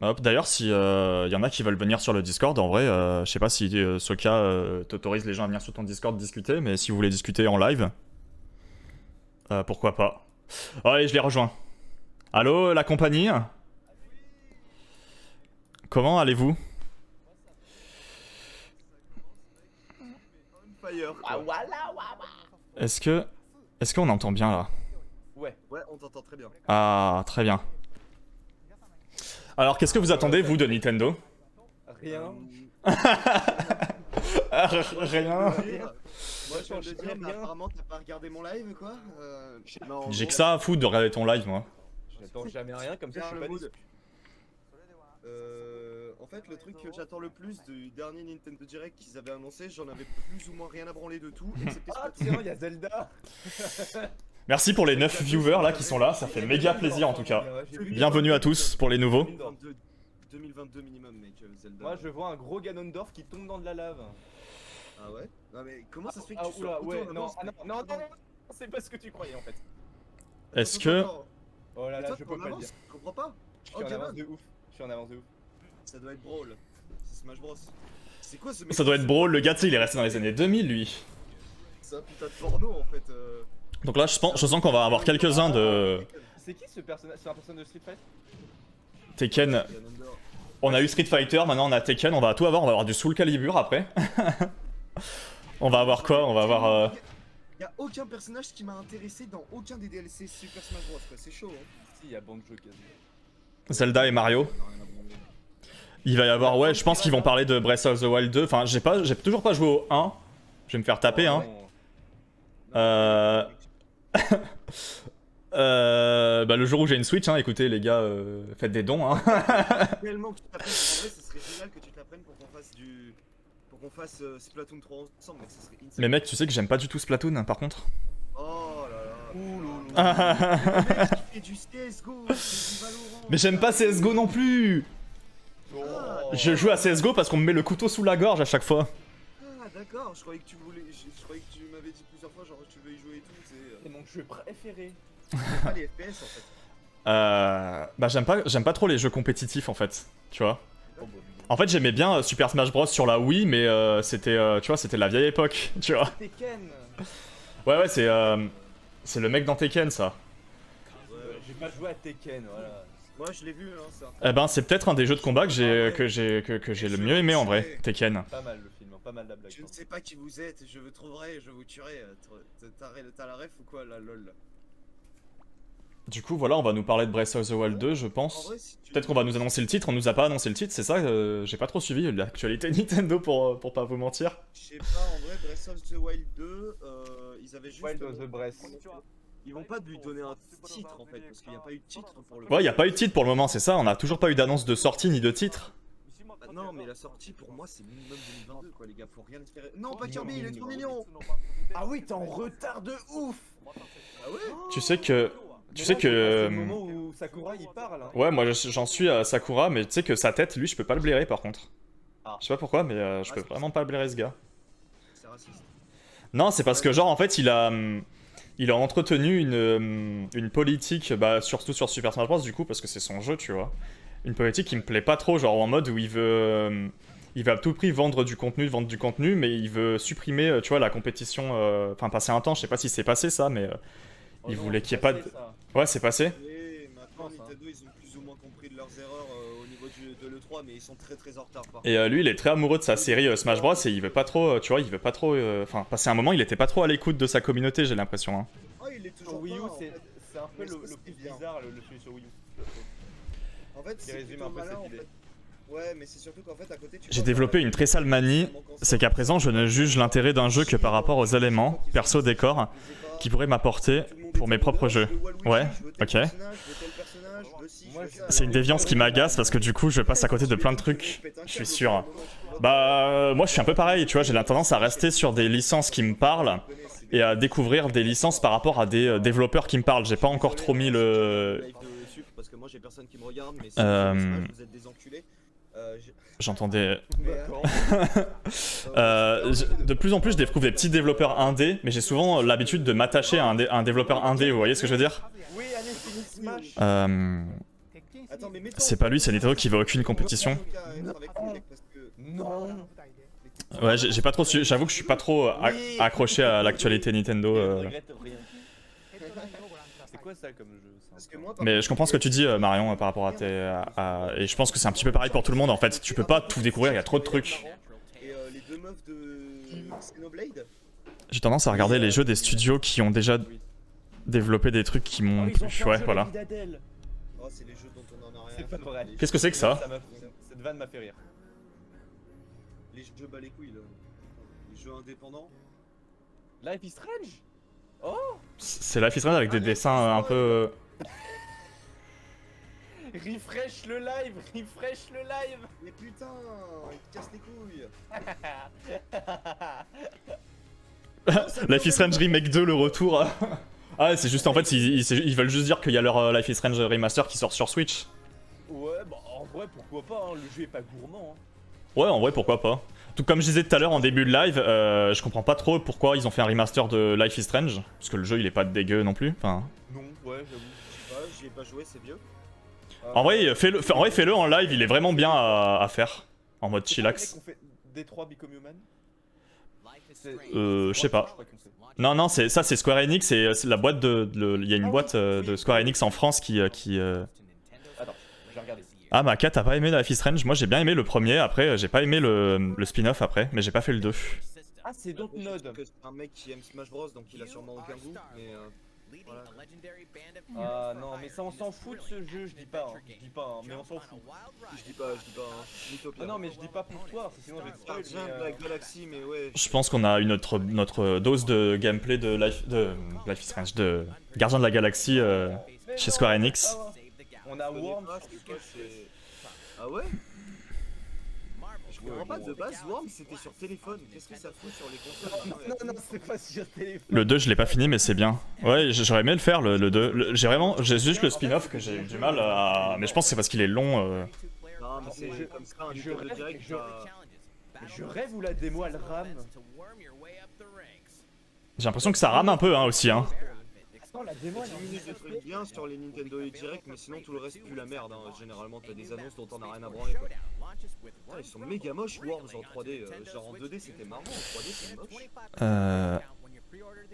Hop, d'ailleurs, si y en a qui veulent venir sur le Discord, en vrai, je sais pas si Soka t'autorise les gens à venir sur ton Discord discuter, mais si vous voulez discuter en live, pourquoi pas. Oh, allez, je les rejoins. Allô, la compagnie? Comment allez-vous? Est-ce qu'on entend bien là? Ouais, on t'entend très bien. Ah, très bien. Alors, qu'est-ce que vous attendez, vous, de Nintendo? Rien. Rien. Moi, je viens de dire, mais apparemment, t'as pas regardé mon live, quoi. Non, J'ai que ça à foutre de regarder ton live, moi. J'attends jamais rien, comme ça je suis le pas mood. déçu. En fait, le truc que j'attends le plus du dernier Nintendo Direct qu'ils avaient annoncé, j'en avais plus ou moins rien à branler de tout, excepté Ah Splatoon. tiens, il y a Zelda. Merci pour les 9 viewers là qui sont là, ça fait méga plaisir en tout cas. Ouais, j'ai vu. Bienvenue à tous pour les nouveaux. 2022 minimum, mec, Zelda. Moi je vois un gros Ganondorf qui tombe dans de la lave. Ah ouais? Non mais comment ça se fait que Ah tu oula, sois ouais, autant en non, avance, ah, non, mec? non, non, Attends, non, c'est pas ce que tu croyais en fait. Est-ce que... Oh là Mais là, toi, je t'es en peux pas le avance, dire. je comprends pas. Je Oh, suis en avance gamin, de ouf. Je suis en avance de ouf. ça doit être Brawl. C'est Smash Bros. C'est quoi ce mec? Ça doit être Brawl, le gars tu sais il est resté dans les années 2000 lui. C'est un putain de porno en fait. Donc là je sens qu'on va avoir quelques-uns de C'est qui ce personnage? C'est un personnage de Street Fighter? Tekken. Ganondorf. On a eu Street Fighter, maintenant on a Tekken, on va tout avoir, on va avoir du Soul Calibur après. On va avoir quoi? On va avoir... Y'a aucun personnage qui m'a intéressé dans aucun des DLC Super Smash Bros. Quoi, c'est chaud. Hein. Si, il y a Banjo quasi. Zelda et Mario. Il va y avoir... Ouais, je pense qu'ils vont parler de Breath of the Wild 2. Enfin, j'ai toujours pas joué au 1. Je vais me faire taper, hein. Bah le jour où j'ai une Switch, hein, écoutez les gars, faites des dons, hein. Tellement que tu t'apprennes. En vrai, ce serait génial que tu te l'apprennes pour qu'on fasse du. Pour qu'on fasse Splatoon 3 ensemble, mec, ce serait insane. Mais mec, tu sais que j'aime pas du tout Splatoon, par contre. Oh là là. Ah. Le mec qui fait du CSGO, qui fait du Valorant. Mais j'aime pas CSGO non plus. Je joue à CSGO parce qu'on me met le couteau sous la gorge à chaque fois. Ah d'accord, je croyais que tu voulais. Je croyais que tu m'avais dit plusieurs fois, genre tu veux y jouer et tout, c'est. C'est mon jeu préféré. Pas les FPS en fait. Bah j'aime pas trop les jeux compétitifs en fait, tu vois. Oh, bon. En fait j'aimais bien Super Smash Bros sur la Wii, mais c'était, tu vois, c'était la vieille époque, tu vois. Tekken. Ouais c'est le mec dans Tekken ça. J'ai pas joué à Tekken, voilà. Moi je l'ai vu, hein, c'est un. Eh ben c'est peut-être un des jeux de combat que j'ai le mieux aimé en vrai, Tekken. Pas mal le film, hein, pas mal la blague. Je ne sais pas qui vous êtes, je vous trouverai, je vous tuerai. T'as la ref ou quoi là, lol? Du coup voilà, on va nous parler de Breath of the Wild 2 je En pense. vrai, si tu- Peut-être qu'on va nous annoncer le titre, on nous a pas annoncé le titre, c'est ça, j'ai pas trop suivi l'actualité Nintendo pour pas vous mentir. Je sais pas, en vrai, Breath of the Wild 2, ils avaient juste. Wild of the Breath. Ils vont pas lui donner un titre en fait, parce qu'il n'y a pas eu de titre pour le. Ouais, y a pas eu de titre pour le moment, c'est ça, on a toujours pas eu d'annonce de sortie ni de titre. Bah non, mais la sortie pour moi c'est minimum 2022 quoi, les gars, faut rien espérer. Non, pas Kirby, il est trop mignon! Ah oui, t'es en retard de ouf. Ah ouais? Tu sais que... Tu sais C'est que... le moment où Sakura il parle. Hein. Ouais, moi j'en suis à Sakura, mais tu sais que sa tête, lui, je peux pas le blairer par contre. Ah. Je sais pas pourquoi, mais je peux vraiment pas blairer ce gars. C'est raciste. Non, c'est parce que genre en fait il a entretenu une politique, bah surtout sur Super Smash Bros du coup, parce que c'est son jeu, tu vois. Une politique qui me plaît pas trop, genre en mode où il veut à tout prix vendre du contenu, mais il veut supprimer, tu vois, la compétition, enfin passer un temps, je sais pas si c'est passé ça, mais Oh il non, voulait c'est qu'il y ait pas de... passé, ça. Ouais, c'est passé. Et maintenant, Je pense, Nintendo ils ont plus ou moins compris de leurs erreurs au niveau de l'E3, mais ils sont très en retard par Et lui, il est très amoureux de sa série Smash Bros et il veut pas trop, tu vois, il veut pas trop... Enfin, passer un moment, il était pas trop à l'écoute de sa communauté, j'ai l'impression. Hein. Ah, il est toujours Sur Wii U, pas, en fait. c'est un peu Mais le ça, plus c'est bien. bizarre, le celui sur Wii U. En fait, Qui c'est résume plutôt un peu malin, cette en idée. fait. Ouais, mais c'est surtout qu'en fait, à côté, tu J'ai vois, développé une très sale manie, c'est qu'à présent, je ne juge l'intérêt d'un jeu que par rapport aux éléments, perso décor, qui pourraient m'apporter pour mes propres jeux. Ouais, ok. C'est une déviance qui m'agace parce que du coup, je passe à côté de plein de trucs, je suis sûr. Bah, moi je suis un peu pareil, tu vois, j'ai la tendance à rester sur des licences qui me parlent et à découvrir des licences par rapport à des développeurs qui me parlent. J'ai pas encore trop mis le... Parce que moi j'ai personne qui me regarde, mais si vous êtes des enculés. J'entendais... D'accord. De plus en plus, je découvre des petits développeurs indés, mais j'ai souvent l'habitude de m'attacher à un développeur indé, vous voyez ce que je veux dire? Oui, allez, finis Smash. C'est pas lui, c'est Nintendo qui veut aucune compétition. Non. Ouais, j'ai pas trop su... J'avoue que je suis pas trop accroché à l'actualité Nintendo. Je regrette rien. C'est quoi quoi ça comme jeu? Parce que moi, par Mais contre, je comprends ce que tu dis, Marion, par rapport à tes. Et je pense que c'est un petit peu pareil pour tout le monde en fait. Tu peux pas tout découvrir, il y a trop de trucs. Et les deux meufs de Xenoblade. J'ai tendance à regarder les jeux des studios qui ont déjà développé des trucs qui m'ont plu. Ouais, voilà. Oh, c'est les jeux dont on en a rien. C'est pas à foutre. vrai. Qu'est-ce que c'est que ça? Cette vanne m'a fait rire. Les jeux bas les couilles là. Les jeux indépendants. Life is Strange. Oh, C'est Life is Strange avec des dessins un peu. refresh le live, refresh le live. Mais putain, il te casse les couilles. Life is Strange Remake 2, le retour. Ah, c'est juste en fait, ils veulent juste dire qu'il y a leur Life is Strange Remaster qui sort sur Switch. Ouais, bah en vrai pourquoi pas, hein. Le jeu est pas gourmand. Hein. Ouais, en vrai, pourquoi pas. Tout comme je disais tout à l'heure en début de live, je comprends pas trop pourquoi ils ont fait un remaster de Life is Strange. Parce que le jeu il est pas dégueu non plus. Enfin... Non, ouais, j'avoue. Je sais pas, j'y ai pas joué, c'est vieux. En vrai, fais-le en live, il est vraiment bien à faire. En mode chillax. On fait D3 Become Human. Je sais pas. Non, non, ça c'est Square Enix, c'est la boîte il y a une boîte de Square Enix en France qui... Attends, je vais regarder. Ah, Maka, t'as pas aimé Life is Strange? Moi j'ai bien aimé le premier, après j'ai pas aimé le spin-off après, mais j'ai pas fait le 2. Ah, c'est Dontnod. C'est un mec qui aime Smash Bros donc il a sûrement aucun goût, mais voilà. Ah non, mais ça on s'en fout de ce jeu, je dis pas, hein. Je dis pas, hein, mais on s'en fout. Je dis pas, hein. Mytho Ah non, mais je dis pas pour toi, sinon je vais te spoil. Gardien de la galaxie, mais ouais. Je pense qu'on a eu notre dose de gameplay de Life is Strange, de Gardien de la Galaxie chez Square Enix. On a Worms. Ah ouais? Je comprends pas, de base, Worms c'était sur téléphone, qu'est-ce que ça fout sur les consoles? Non, c'est pas sur téléphone. Le 2 je l'ai pas fini mais c'est bien. Ouais, j'aurais aimé le faire le 2. J'ai juste le spin-off que j'ai eu du mal à... Mais je pense que c'est parce qu'il est long. Non mais c'est comme ça, un Nintendo Direct, je rêve où la démo elle rame. J'ai l'impression que ça rame un peu hein, aussi hein. Attends, la démo elle 10 minutes de trucs bien sur les Nintendo Direct, mais sinon tout le reste pue la merde. Hein. Généralement, t'as des annonces dont t'en as rien à branler. Quoi. Putain, ils sont méga moches, Worms en 3D. Genre en 2D c'était marrant, en 3D c'est moche.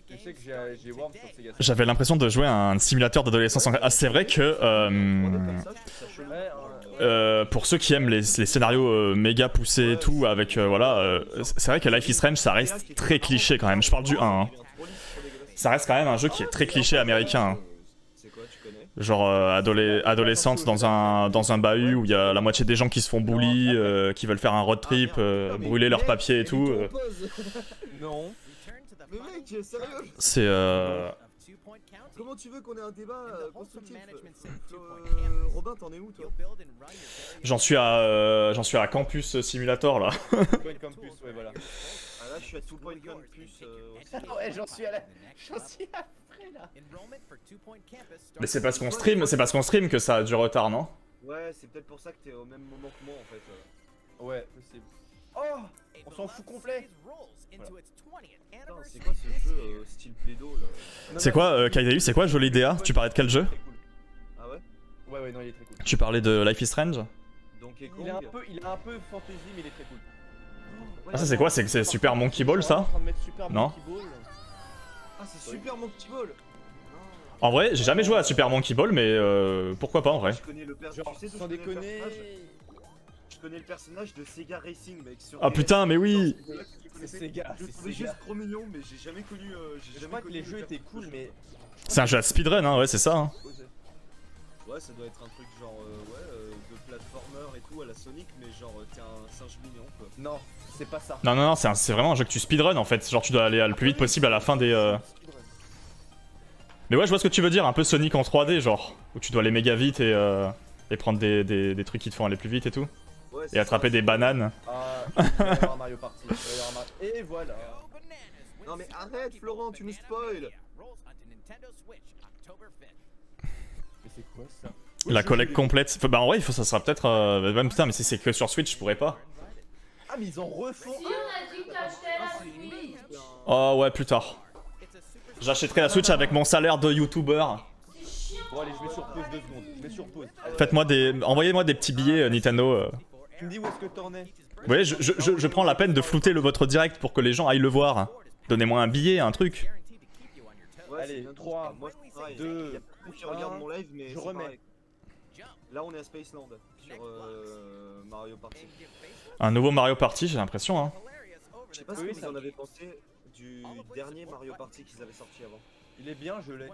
Je sais que j'ai Worms sur Sega. J'avais l'impression de jouer à un simulateur d'adolescence. Ah, c'est vrai que pour ceux qui aiment les scénarios méga poussés et tout, avec voilà, c'est vrai que Life is Strange ça reste très cliché quand même. Je parle du 1. Hein. Ça reste quand même un jeu qui est très cliché américain. C'est quoi, tu connais? Genre adolescente dans un bahut où il y a la moitié des gens qui se font bully, qui veulent faire un road trip, brûler leurs papiers et tout. Non. Mais mec, sérieux? C'est Comment tu veux qu'on ait un débat constructif? Robin, t'en es où toi? j'en suis à Campus Simulator là. Point Campus, ouais, voilà. Ah là, je suis à Two Point Campus aussi. Ouais, j'en suis après là. Mais c'est parce qu'on stream que ça a du retard, non? Ouais, c'est peut-être pour ça que t'es au même moment que moi en fait. Ouais, possible. Oh, on s'en fout complet. Putain, c'est quoi ce jeu style Play-Doh là? C'est quoi, Kaidayu, c'est quoi Jolie DA? Tu parlais de quel jeu? Ah ouais? Ouais, non, il est très cool. Tu parlais de Life is Strange? Donkey Kong. Il est un peu fantasy, mais il est très cool. Ah ça c'est quoi? C'est Super Monkey Ball ça? Non. Ah, c'est Super Monkey Ball. En vrai, j'ai jamais joué à Super Monkey Ball, mais pourquoi pas en vrai. Je connais le personnage. Tu sais Sans déconner. Je connais le personnage de Sega Racing, mec. Sur Ah putain, mais oui! C'est Sega. Je le trouvais juste trop mignon, mais j'ai jamais connu. Je crois que les jeux étaient cool, mais. C'est un jeu à speedrun, hein, ouais, c'est ça. Hein. Ouais, ça doit être un truc genre de platformer et tout à la Sonic, mais genre t'es un singe mignon quoi. Non, c'est pas ça. Non, non, non, c'est vraiment un jeu que tu speedrun en fait. Genre, tu dois aller le plus vite possible à la fin des. Mais ouais, je vois ce que tu veux dire, un peu Sonic en 3D, genre, où tu dois aller méga vite et prendre des trucs qui te font aller plus vite et tout. Ouais, Et attraper des bananes. Ah, il va y avoir Mario Party. Et voilà. Non mais arrête Florent, tu nous spoil. Mais c'est quoi ça? La collecte complète. Bah en vrai, ça sera peut-être. Même putain, mais si c'est que sur Switch, je pourrais pas. Ah, mais ils en refont. Si on a dit que t'achetais la Switch. Oh ouais, plus tard. J'achèterai la Switch avec mon salaire de youtubeur. Bon, allez, je mets sur pause 2 secondes. Je mets sur pause. Faites-moi envoyez-moi des petits billets Nintendo. Tu me dis où est-ce que t'en es? Vous voyez, je prends la peine de flouter votre direct pour que les gens aillent le voir. Donnez-moi un billet, un truc. Ouais, Allez, c'est bien 3, moi, c'est pareil. 2, Il y a beaucoup qui regardent mon live, mais je c'est remets. pareil. Là, on est à Spaceland sur Mario Party. Un nouveau Mario Party, j'ai l'impression. Hein. Je sais pas ce Oui, que ça- vous en avez pensé du dernier Mario Party qu'ils avaient sorti avant. Il est bien, je l'ai.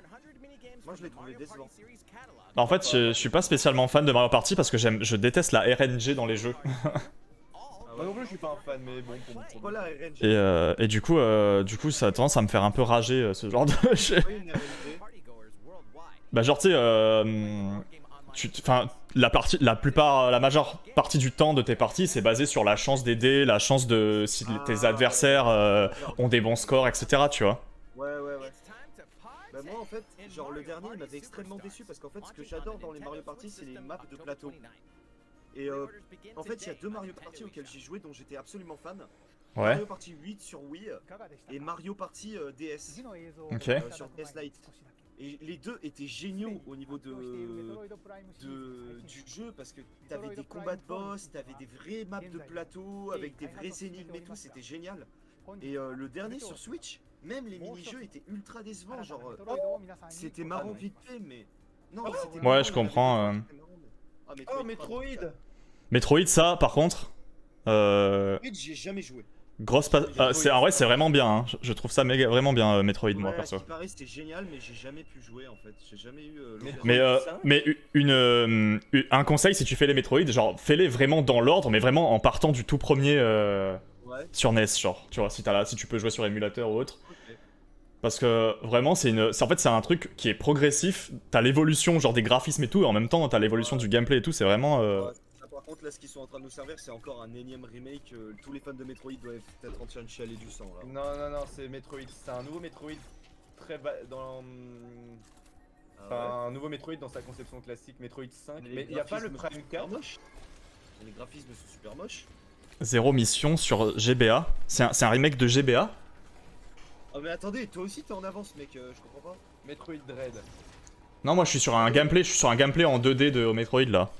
Moi, je l'ai trouvé décevant. En fait, je suis pas spécialement fan de Mario Party parce que je déteste la RNG dans les jeux. Ah Moi ouais. non plus, je suis pas un fan, mais bon, pour Voilà, RNG. Et du coup, ça a tendance à me faire un peu rager ce genre de jeu. Oui, une RNG. Bah genre tu sais, enfin la majeure partie du temps de tes parties c'est basé sur la chance des dés, la chance de si tes adversaires ont des bons scores, etc. Tu vois. Ouais. Bah moi en fait, genre le dernier il m'avait extrêmement déçu parce qu'en fait ce que j'adore dans les Mario Party c'est les maps de plateau. Et en fait il y a 2 Mario Party auxquels j'ai joué dont j'étais absolument fan. Ouais. Mario Party 8 sur Wii et Mario Party DS Ok. sur DS Lite. Et les deux étaient géniaux au niveau du jeu parce que t'avais des combats de boss, t'avais des vraies maps de plateau avec des vraies énigmes et tout, c'était génial. Et le dernier sur Switch, même les mini-jeux étaient ultra décevants, genre c'était marrant vite fait mais... Non, c'était Ouais, marrant, je il y comprends, avait des trucs, c'était marrant, mais- Ah, Oh, Metroid. Metroid ça par contre, Metroid, j'y ai jamais joué. grosse en vrai c'est vraiment bien, hein. Je trouve ça vraiment bien Metroid moi Ouais, perso. ce qui paraît c'était génial mais j'ai jamais pu jouer en fait, j'ai jamais eu l'occasion. Mais un conseil si tu fais les Metroid, genre fais-les vraiment dans l'ordre mais vraiment en partant du tout premier Ouais, sur NES genre, tu vois, si tu peux jouer sur émulateur ou autre. ok. Parce que vraiment, en fait, c'est un truc qui est progressif. T'as l'évolution, genre des graphismes et tout, et en même temps, t'as l'évolution du gameplay et tout. C'est vraiment. Ouais, ça, par contre, là, ce qu'ils sont en train de nous servir, c'est encore un énième remake. Tous les fans de Metroid doivent être en train de chialer du sang là. Non, c'est Metroid. C'est un nouveau Metroid très dans. Ah Enfin, un nouveau Metroid dans sa conception classique, Metroid 5. Mais il n'y a pas le graphismes sont Prime super 4. moches. Les graphismes sont super moches. Zéro mission sur GBA. C'est un remake de GBA. Oh, mais attendez, toi aussi t'es en avance, mec, je comprends pas. Metroid Dread. Non, moi, je suis sur un gameplay en 2D de Metroid là.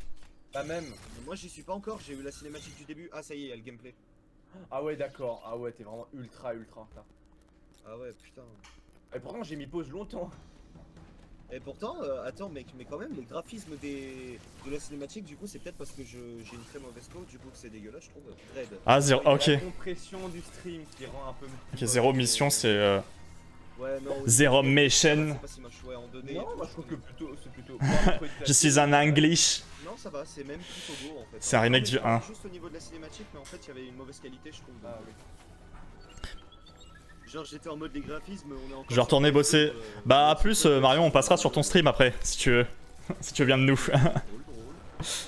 Pas même. Mais moi, j'y suis pas encore, j'ai eu la cinématique du début. Ah, ça y est, il y a le gameplay. Ah ouais, d'accord. Ah ouais, t'es vraiment ultra en retard. Ah ouais, putain. Et pourtant, j'ai mis pause longtemps. Et pourtant, attends, mec, mais quand même, les graphismes de la cinématique, du coup, c'est peut-être parce que j'ai une très mauvaise peau, du coup, que c'est dégueulasse, je trouve. Dread. Ah, zéro. Il y a Ok. La compression du stream qui rend un peu. Ok, zéro mission, c'est. Ouais, non. Zero Mission. C'est pas si moche, ouais, en 2D. Non, moi je trouve que c'est plutôt. Je suis un English. Non, ça va, c'est même plutôt beau en fait. C'est un remake du 1. Juste au niveau de la cinématique, mais en fait, il y avait une mauvaise qualité, je trouve. Ah oui. Genre, j'étais en mode des graphismes, on est encore. Je vais retourner bosser. Bah, à plus, Marion, on passera sur ton stream après, si tu veux. Si tu veux bien de nous. Drôle.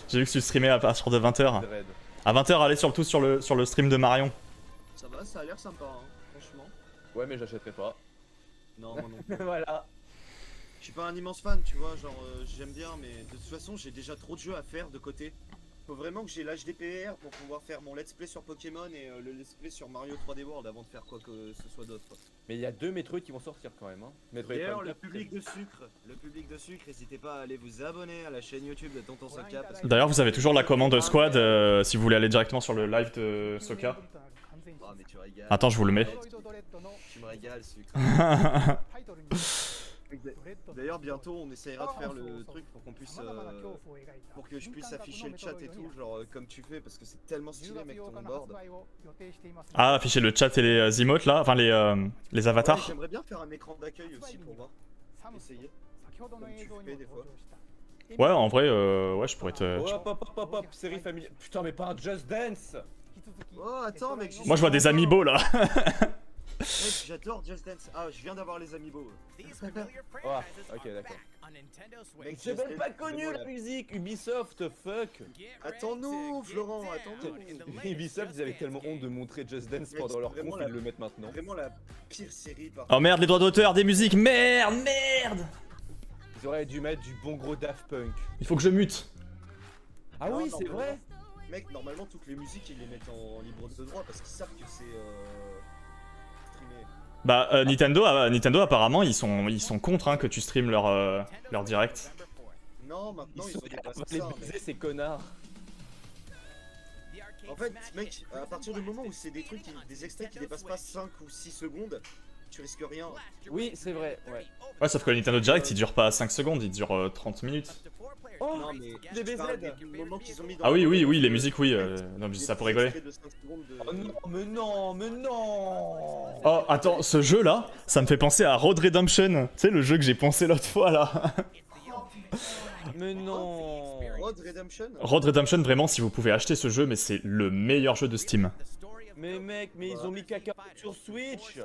J'ai vu que tu streamais à partir de 20h. Dread. À 20h, allez surtout sur le stream de Marion. Ça va, ça a l'air sympa, hein, franchement. Ouais, mais j'achèterai pas. Non, moi non plus. Voilà. Je suis pas un immense fan, tu vois, genre, j'aime bien, mais de toute façon, j'ai déjà trop de jeux à faire de côté. Faut vraiment que j'ai l'HDPR pour pouvoir faire mon let's play sur Pokémon et le let's play sur Mario 3D World avant de faire quoi que ce soit d'autre. Mais il y a 2 Metroid qui vont sortir quand même. Hein. Metroid D'ailleurs, Prime le 4, public de sucre, n'hésitez pas à aller vous abonner à la chaîne YouTube de Tonton Soka. Parce que... D'ailleurs, vous avez toujours la commande Squad si vous voulez aller directement sur le live de Soka. Oh, mais tu régales. Attends, je vous le mets. Tu me régales, sucre. D'ailleurs, bientôt, on essayera de faire le truc pour qu'on puisse, pour que je puisse afficher le chat et tout, genre comme tu fais, parce que c'est tellement stylé, mec, ton board. Ah, afficher le chat et les emotes là, enfin les Ouais, avatars. j'aimerais bien faire un écran d'accueil aussi pour voir. Essayer. Comme tu fais des fois. Ouais, en vrai, ouais, je pourrais te. Hop, série familiale. Putain, mais pas un Just Dance. Oh, attends, mec. Moi, je vois des amiibo là. Mec, j'adore Just Dance. Ah, je viens d'avoir les amiibo. Ah, ok, d'accord. Mec, J'ai Just même Dance, pas c'est connu bon, la là. musique, Ubisoft, fuck. Attends-nous, Florent, attends-nous. Ubisoft, ils avaient tellement honte de montrer Just Dance Mec, pendant leur vraiment conf, la- ils le mettent maintenant. Vraiment la pire série par Oh merde, les droits d'auteur des musiques, merde. Ils auraient dû mettre du bon gros Daft Punk. Il faut que je mute. Ah Non, oui, non, c'est mais vrai. Mec, normalement, toutes les musiques, ils les mettent en libre de droit parce qu'ils savent que c'est streamé. Bah, Nintendo apparemment, ils sont contre hein, que tu streames leur direct. Non, maintenant, ils ont Ils dépassé sont les ça. baiser, ces connards. En fait, mec, à partir du moment où c'est des trucs, des extraits qui dépassent pas 5 ou 6 secondes, tu risques rien. Oui, c'est vrai, ouais. Ouais, sauf que le Nintendo Direct il dure pas 5 secondes, il dure 30 minutes. Oh, Non, mais des je parle BZ. des moments qu'ils ont mis dans Ah la oui, oui, vidéo, oui, les de- musiques, oui. Non, mais je dis des ça pour petits rigoler. extraits de 5 secondes de- Oh non, mais non, mais non. Oh, attends, ce jeu là, ça me fait penser à Road Redemption. Tu sais, le jeu que j'ai pensé l'autre fois là. Mais non. Road Redemption. Road Redemption, vraiment, si vous pouvez acheter ce jeu, mais c'est le meilleur jeu de Steam. Mais mec, mais ils ont mis caca sur Switch.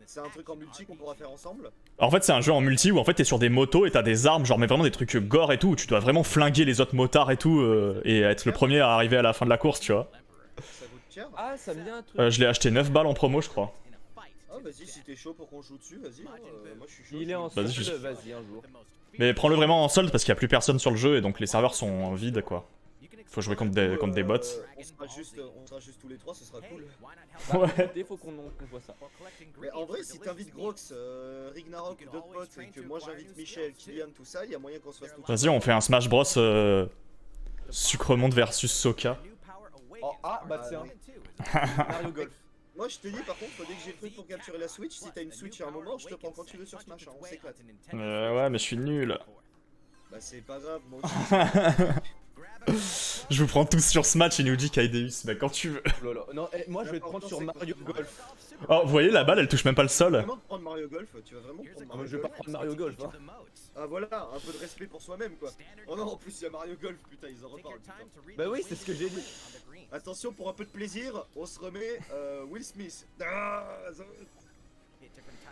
C'est un truc en multi qu'on pourra faire ensemble. En fait, c'est un jeu en multi où en fait t'es sur des motos et t'as des armes, genre mais vraiment des trucs gore et tout, où tu dois vraiment flinguer les autres motards et tout, et être le premier à arriver à la fin de la course, tu vois. Ça coûte cher. Ah, ça me dit un truc. Je l'ai acheté 9 balles en promo, je crois. Ah vas-y, si t'es chaud pour qu'on joue dessus, vas-y. Moi je suis chaud. Il est en Vas-y, solde, je- vas-y un jour. Mais prends-le vraiment en solde parce qu'il y a plus personne sur le jeu et donc les serveurs sont vides, quoi. Faut jouer contre des bots. On sera juste tous les trois, ce sera cool. Ouais. Il faut qu'on voit ça. Mais en vrai, si t'invites Grox, Rignarok ou d'autres potes et que moi j'invite Michel, Kylian, tout ça, il y a moyen qu'on se fasse tout Vas-y, on fait un Smash Bros Sucremonde versus Soka. Oh, ah, bah tiens. Mario Golf. Moi je te dis par contre, dès que j'ai le truc pour capturer la Switch, si t'as une Switch à un moment, je te prends quand tu veux sur Smash, hein, on s'éclate. Ouais, mais je suis nul. Bah c'est pas grave, moi aussi. Je vous prends tous sur Smash, il nous dit Kaideus, bah quand tu veux. Oh là là. Non, moi je vais te prendre sur Mario Golf. Oh, vous voyez, la balle, elle touche même pas le Tu vas sol. vraiment te prendre Mario Golf, tu vas vraiment te prendre Ah, Mario mais je vais pas Golf. prendre Mario Golf. Hein. Ah voilà, un peu de respect pour soi-même quoi. Oh non, en plus il y a Mario Golf, putain, ils en reparlent. Putain. Bah oui, c'est ce que j'ai dit. Attention, pour un peu de plaisir, on se remet Will Smith. Ah, ça-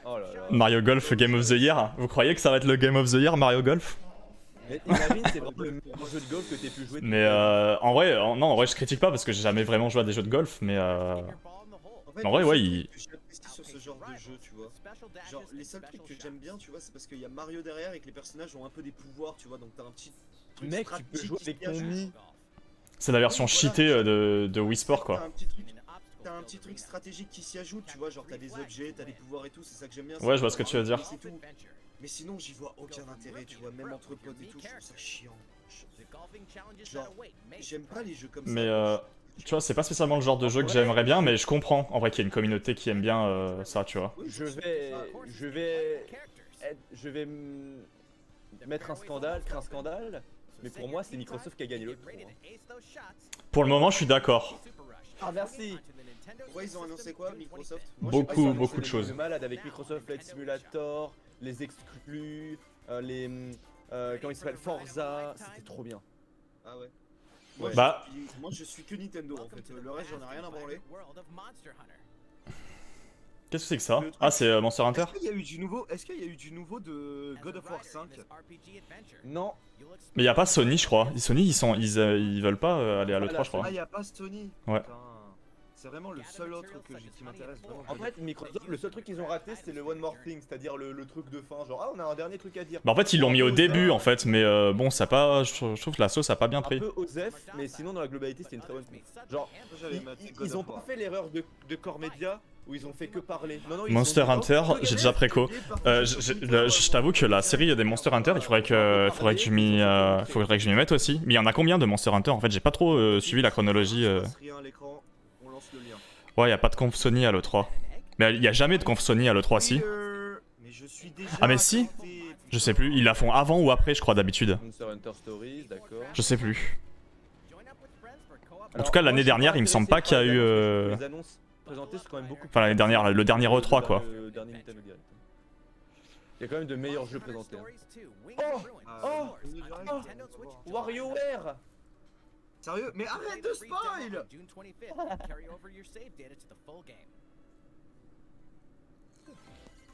Oh là là. Mario Golf Game of the Year. Vous croyez que ça va être le Game of the Year, Mario Golf? Mais imagine, c'est vraiment le meilleur jeu de golf que t'aies pu jouer. Mais en vrai, non, en vrai, je critique pas parce que j'ai jamais vraiment joué à des jeux de golf, mais En fait, En vrai, le ouais, seul il- truc que j'apprécie sur ce genre de jeu, tu vois. Genre, les seuls trucs que j'aime bien, tu vois, c'est parce qu'il y a Mario derrière et que les personnages ont un peu des pouvoirs, tu vois. Donc t'as un petit truc Mec, tu peux stratégique jouer qui avec se cache. ton Mi. c'est la version Oui, voilà. cheatée de Wii Sport, T'as quoi. un petit truc stratégique qui s'y ajoute, tu vois. Genre, t'as des objets, t'as des pouvoirs et tout, c'est ça que j'aime bien. Ouais, je vois ce que tu veux dire. c'est tout. Mais sinon, j'y vois aucun intérêt, tu vois. Même entre potes et tout, je trouve ça chiant. Genre, j'aime pas les jeux comme ça. Mais tu vois, c'est pas spécialement le genre de jeu que j'aimerais bien, mais je comprends en vrai qu'il y a une communauté qui aime bien ça, tu vois. Oui, Je vais mettre un scandale, créer un scandale. Mais pour moi, c'est Microsoft qui a gagné l'autre. Pour le moment, je suis d'accord. Ah merci. Pourquoi ils ont annoncé quoi, Microsoft? Beaucoup, Ils ont beaucoup de annoncé choses. des malades avec Microsoft Flight Simulator, les exclus, les comment il s'appelle, Forza, c'était trop bien. Ah ouais. Ouais. Bah, Moi je suis que Nintendo en fait, le reste j'en ai rien à branler. qu'est-ce que c'est que ça? Le truc- Ah, c'est Monster Hunter? Est-ce qu'il y a eu du nouveau de God of War 5? Non, Mais y a pas Sony, je crois. Sony, ils veulent pas aller à l'E3, je crois. Ah, y a pas Sony. Ouais. Putain. C'est vraiment le seul autre qui m'intéresse vraiment. en fait, Microsoft, le seul truc qu'ils ont raté, c'était le One More Thing, c'est-à-dire le truc de fin, genre ah on a un dernier truc à dire. Bah, en fait, ils l'ont mis au Un peu début, osef, en fait, mais bon, ça a pas. Je trouve que la sauce a pas bien Un pris. peu osef, mais sinon dans la globalité c'était une très bonne. Genre, ils ont pas fait l'erreur de Core Media où ils ont fait que parler. Non, non, ils Monster ont dit, Hunter, oh, j'ai déjà préco. Je t'avoue que la série des Monster Hunter, il faudrait que je m'y mette aussi. Mais il y en a combien de Monster Hunter? En fait, j'ai pas trop suivi la chronologie. Rien à l'écran, on lance le lien. Ouais, y a pas de conf Sony à l'E3. Mais il y a jamais de conf Sony à l'E3, si. Mais je suis déjà Ah, mais si. connecté. Je sais plus, ils la font avant ou après, je crois, d'habitude. Monster Hunter Stories, d'accord. Je sais plus. Alors, tout cas, l'année moi, je suis dernière, pas il me semble pas intéressé qu'il y a eu, par les annonces présentées, c'est quand même beaucoup. Enfin, l'année dernière, le dernier E3, quoi. Le dernier Nintendo Direct. Il y a quand même de meilleurs jeux présentés. hein. Ah, Nintendo Direct, oh, on va voir. WarioWare. Sérieux? Mais arrête de spoil!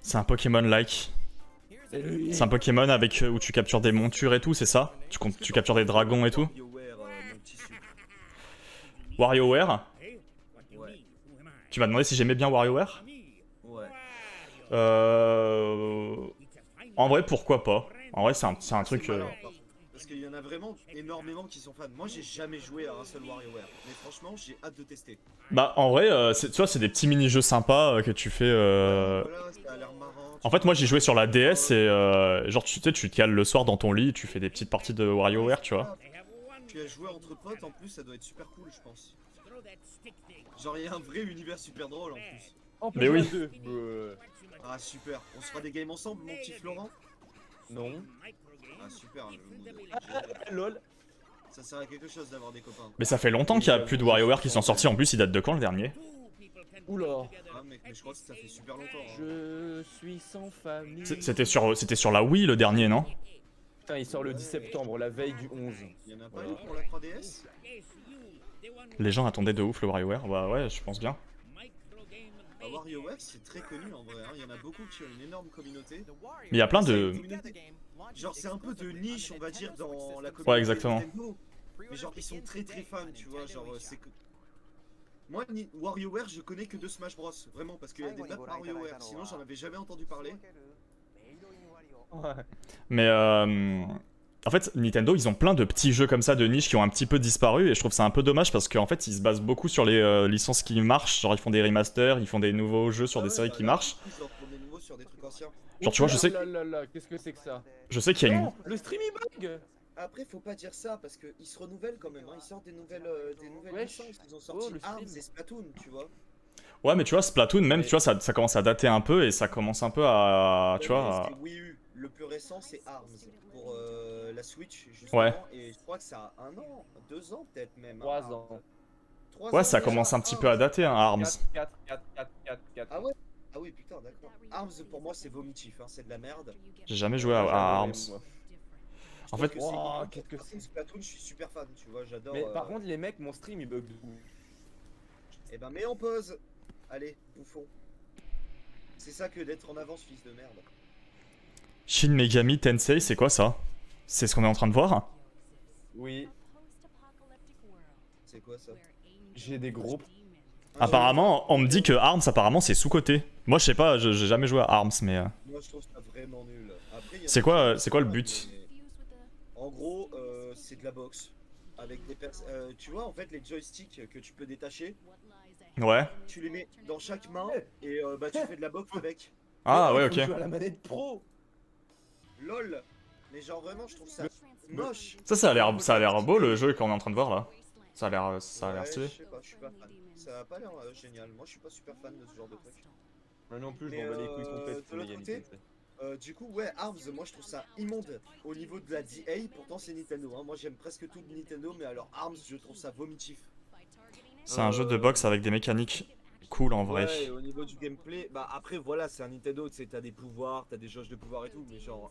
C'est un Pokémon-like. C'est un Pokémon avec où tu captures des montures et tout, c'est ça? Tu captures des dragons et tout? WarioWare, mon petit sucre. WarioWare? Ouais. Tu m'as demandé si j'aimais bien WarioWare? Ouais. En vrai, pourquoi pas? En vrai, c'est un truc. malin, par contre. Parce qu'il y en a vraiment énormément qui sont fans. Moi, j'ai jamais joué à un seul WarioWare. Mais franchement, j'ai hâte de tester. Bah, en vrai, tu vois, c'est des petits mini-jeux sympas que tu fais. Voilà, ça a l'air marrant. En fait, moi, j'ai joué sur la DS et genre, tu sais, tu te cales le soir dans ton lit, tu fais des petites parties de WarioWare, tu vois. Tu as joué entre potes, en plus, ça doit être super cool, je pense. Genre, il y a un vrai univers super drôle en plus. On peut Mais jouer oui. à deux. Ah super, on se fera des games ensemble mon petit Florent? Non. Ah super, Lol. ça sert à quelque chose d'avoir des copains. Mais ça fait longtemps qu'il y a plus de WarioWare qui sont sortis. En plus, il date de quand le dernier? Oula. Ah mec, mais je crois que ça fait super longtemps. Hein. Je suis sans famille. C'était sur la Wii le dernier, non? Putain, il sort le 10 septembre, la veille du 11. Il y en a pas eu pour la 3DS? Les gens attendaient de ouf le WarioWare. Bah ouais, je pense bien. Bah, WarioWare c'est très connu en vrai, hein. Il y en a beaucoup qui ont une énorme communauté. Mais il y a plein de... Genre c'est un peu de niche on va dire dans la communauté Ouais, exactement. Nintendo. Mais genre ils sont très fans tu vois, genre c'est que... Moi WarioWare je connais que de Smash Bros, vraiment parce qu'il y a des maps WarioWare, sinon j'en avais jamais entendu parler. Ouais. Mais en fait, Nintendo, ils ont plein de petits jeux comme ça de niche qui ont un petit peu disparu et je trouve ça un peu dommage parce qu'en fait, ils se basent beaucoup sur les licences qui marchent. Genre, ils font des remasters, ils font des nouveaux jeux sur des séries qui marchent. Ils en font des nouveaux sur des trucs anciens. Genre, tu vois, je sais, Qu'est-ce que c'est que ça? je sais qu'il y a une... Non, le stream il bug. Après faut pas dire ça parce qu'ils se renouvellent quand même, hein. Ils sortent des nouvelles Wesh. licences, ils ont sorti le Arms stream. et Splatoon tu vois. Ouais, mais tu vois, Splatoon, même, Mais- tu vois, ça commence à dater un peu et ça commence un peu à... Tu Ouais, vois... mais à- c'était Wii U. Le plus récent c'est Arms pour la Switch justement Ouais. et je crois que ça a 1 an, 2 ans peut-être même. 3 Arms. ans. 3 Ouais, ans ça déjà, commence un petit peu à Arms. dater, hein, Arms. 4. Ah ouais. Ah oui putain d'accord. Arms pour moi c'est vomitif, hein, c'est de la merde. J'ai jamais joué à Arms. En fait, Je trouve que Wow, c'est- qu'est-ce que par contre, Splatoon je suis super fan tu vois, j'adore. Mais par contre, les mecs, mon stream il bug de ouf. Eh ben mets en pause. Allez, bouffon. C'est ça que d'être en avance fils de merde. Shin Megami Tensei, c'est quoi ça? C'est ce qu'on est en train de voir? Oui, C'est quoi ça? j'ai des gros. Apparemment, on me dit que Arms, apparemment, c'est sous-côté. Moi, je sais pas, j'ai jamais joué à Arms, mais... Moi je trouve ça vraiment nul. Après, il y en a C'est qui quoi, sont c'est quoi le fans, but? mais- En gros, c'est de la boxe. Avec des tu vois en fait les joysticks que tu peux détacher, Ouais. tu les mets dans chaque main et bah tu fais de la boxe avec. Ah Mais ouais, non, il faut ok. jouer à la manette pro. LOL. Mais genre vraiment je trouve ça moche. Ça a l'air beau le jeu qu'on est en train de voir là. Ça a l'air Ouais, stylé. je sais pas, je suis pas fan. Ça a pas l'air génial. Moi je suis pas super fan de ce genre de truc. Moi non plus, je Mais, m'en bats les couilles complètes de pour l'autre l'égalité. côté, du coup, ouais, Arms, moi je trouve ça immonde au niveau de la DA, pourtant c'est Nintendo. Hein. Moi j'aime presque tout de Nintendo, mais alors Arms, je trouve ça vomitif. C'est un jeu de boxe avec des mécaniques cool en vrai. Ouais, et au niveau du gameplay, bah après voilà, c'est un Nintendo, tu sais, t'as des pouvoirs, t'as des jauges de pouvoir et tout, mais genre.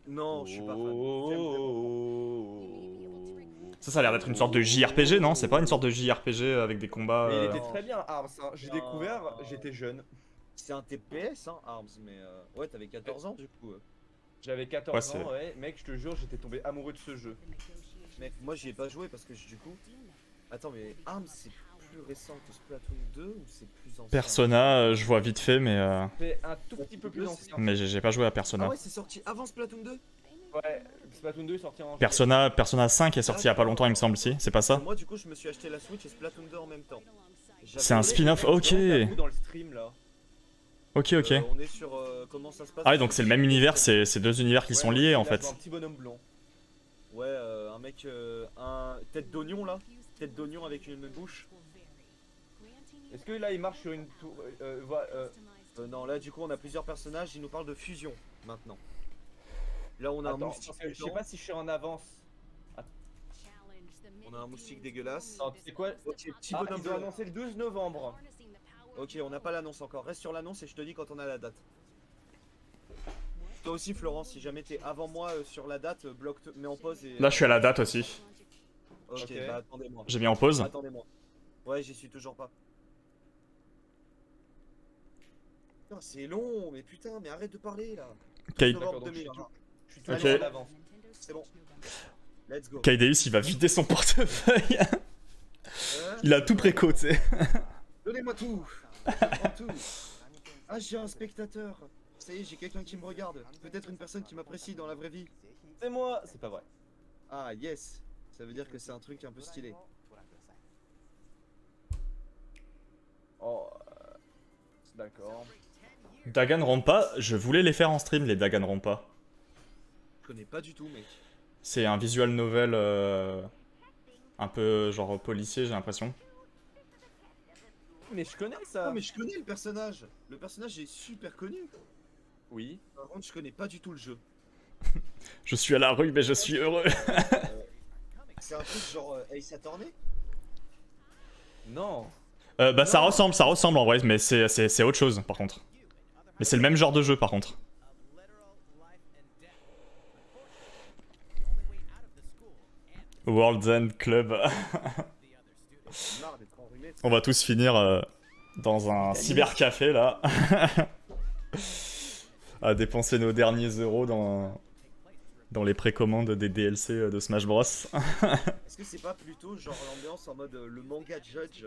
Non, je suis pas fan. J'aime vraiment. Ça a l'air d'être une sorte de JRPG, non? C'est pas une sorte de JRPG avec des combats... Mais il était très bien, Arms. Hein. J'ai découvert, j'étais jeune. C'est un TPS, hein, Arms, mais ouais, t'avais 14 ans du coup. J'avais 14 Ouais, c'est- ans, ouais. Mec, je te jure, j'étais tombé amoureux de ce jeu. Mec, moi j'y ai pas joué parce que du coup. Attends, mais Arms c'est plus récent que Splatoon 2 ou c'est plus ancien? Persona, je vois vite fait, mais C'est un tout petit peu plus ancien. j'ai pas joué à Ah Persona. ouais, c'est sorti avant Splatoon 2? Ouais, Splatoon 2 est sorti en. Persona 5 est sorti il y a pas longtemps, il me semble, si. C'est pas ça? Moi du coup je me suis acheté la Switch et Splatoon 2 en même temps. C'est un spin-off, ok. Dans le stream là. Ok, ok. On est sur comment ça se passe. Ah ouais, donc c'est le même univers, c'est deux univers qui sont liés en fait. Un petit bonhomme blond. Ouais, un mec, un tête d'oignon là, tête d'oignon avec une bouche. Est-ce que là il marche sur une tour Non, là du coup on a plusieurs personnages. Il nous parle de fusion maintenant. Là on a un Attends, moustique. parce que je sais géant. pas si je suis en avance. On a un moustique dégueulasse. Non, tu sais quoi? Ok, petit Ah, bonhomme ils ont bleu. annoncé le 12 novembre. Ok, on n'a pas l'annonce encore. Reste sur l'annonce et je te dis quand on a la date. Toi aussi, Florence, si jamais t'es avant moi sur la date, mets en pause et. Là, je suis à la date aussi. Ok, Ok. bah attendez-moi. J'ai mis en pause. Attendez-moi. Ouais, j'y suis toujours pas. Putain, c'est long, mais putain, mais arrête de parler là. Kai- Novembre donc je suis 2020. Je suis toujours Ok. en avance. C'est bon. Let's go. Kaideus, il va vider son portefeuille. Hein Il a tout préco, tu sais. Donnez-moi tout. Je prends tout. Ah, j'ai un spectateur. Ça y est, j'ai quelqu'un qui me regarde. Peut-être une personne qui m'apprécie dans la vraie vie. C'est moi, c'est pas vrai. Ah, yes. Ça veut dire que c'est un truc un peu stylé. Oh, d'accord. Danganronpa, je voulais les faire en stream, les Danganronpa. Je connais pas du tout, mec. C'est un visual novel un peu genre policier, j'ai l'impression. mais je connais ça. Non, mais je connais le personnage. Le personnage est super connu. Oui. Par contre, je connais pas du tout le jeu. Je suis à la rue, mais je suis heureux. C'est un truc genre Ace Attorney. Non. Bah ça ressemble en vrai, mais c'est autre chose par contre. Mais c'est le même genre de jeu par contre. World's End Club. Marre d'être enrhumé. On va tous finir dans un cybercafé là. À dépenser nos derniers euros dans les précommandes des DLC de Smash Bros. Est-ce que c'est pas plutôt genre l'ambiance en mode le manga Judge?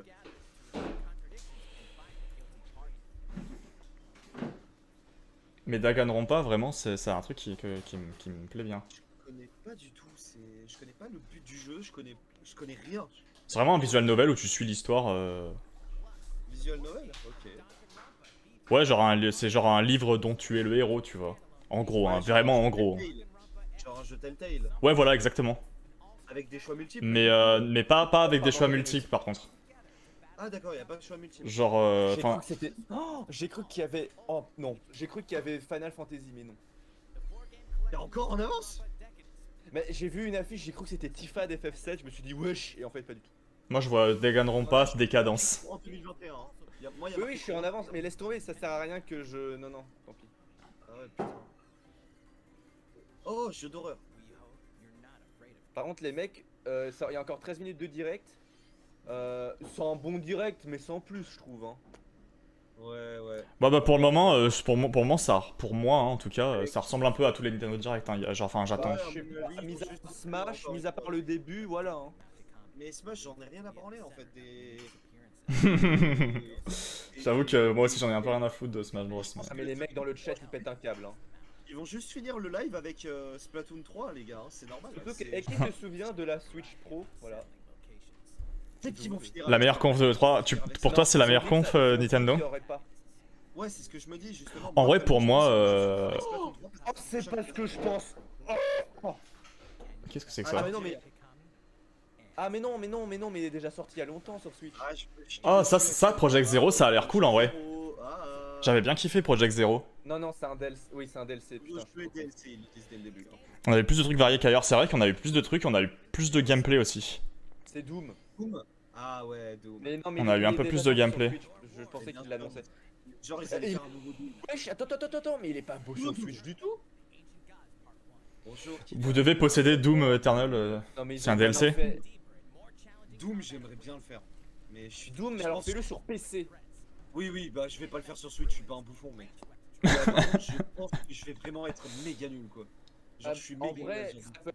Mais Danganronpa, vraiment, c'est un truc qui me plaît bien. Je connais pas du tout, je connais pas le but du jeu, je connais rien. C'est vraiment un visual novel où tu suis l'histoire. Visual novel? Ok. Ouais, c'est genre un livre dont tu es le héros, tu vois. En gros, hein, Ouais, vraiment genre un en jeu gros. Telltale. Genre un jeu Telltale, Ouais, voilà, exactement. avec des choix multiples. Mais pas avec des choix multiples par contre. Ah d'accord, y a pas de choix multiples. Genre, J'ai cru enfin, que c'était. Oh, j'ai cru qu'il y avait. Oh non, j'ai cru qu'il y avait Final Fantasy, mais non. T'es encore en avance? Mais j'ai vu une affiche, j'ai cru que c'était Tifa d'FF7, je me suis dit wesh, et en fait pas du tout. moi je vois Danganronpa, Décadence. En 2021. Hein. Oui, je suis en avance, mais laisse tomber, ça sert à rien que je. Non, non, tant pis. Ah ouais, putain. Oh, jeu d'horreur. Par contre, les mecs, il y a encore 13 minutes de direct. C'est un bon direct, mais sans plus, je trouve. Hein. Ouais. Bah pour le moment, pour moi hein, en tout cas, ça ressemble un peu à tous les Nintendo Direct. Hein. Genre, enfin, j'attends. Ouais, Je sais mais pas, oui, mis faut à juste- Smash, encore mis à part le début, voilà. Hein. Mais Smash, j'en ai rien à branler en fait. J'avoue que moi aussi j'en ai un peu rien à foutre de Smash Bros. Ah, mais les mecs dans le chat, ils pètent un câble. Hein. Ils vont juste finir le live avec Splatoon 3, les gars. Hein. C'est normal. Surtout c'est- que, et qui se souvient de la Switch Pro, voilà. Peut-être qu'ils vont finir. La avec- meilleure conf de 3. Pour toi, c'est la meilleure conf Nintendo? Il y aurait pas. Ouais, c'est ce que je me dis justement. En vrai, personnellement, pour je moi, pense que Splatoon 3, Oh, c'est pas ce que je pense. Qu'est-ce que c'est que Ah ça? mais non mais. Ah mais non, mais il est déjà sorti il y a longtemps sur Switch. Ah, Oh, ça, Project Zero, ça a l'air cool en vrai. J'avais bien kiffé Project Zero. Non, non, c'est un DLC. Oui, c'est un DLC, putain. Je jouais DLC, il était dès le début. Hein. On avait plus de trucs variés qu'ailleurs. C'est vrai qu'on a eu plus de trucs, on a eu plus de gameplay aussi. C'est Doom. Doom. Ah ouais, Doom. Mais non, mais On a il eu un est peu déjà plus de sorti sur gameplay. Switch. Je pensais qu'il l'annonçait. Genre, ils allaient faire un nouveau Doom. Wesh, attends, mais il est pas beau sur Switch du tout. Bonjour. Vous devez posséder Doom Eternal. Non, mais ils C'est ont un DLC? vraiment fait Doom, j'aimerais bien le faire. Mais je suis Doom, mais je alors pense- fais-le sur PC. Oui, bah je vais pas le faire sur Switch, je suis pas un bouffon, mec. Ouais, par contre, je pense que je vais vraiment être méga nul, quoi. Genre, je suis En méga vrai, nul. ça peut...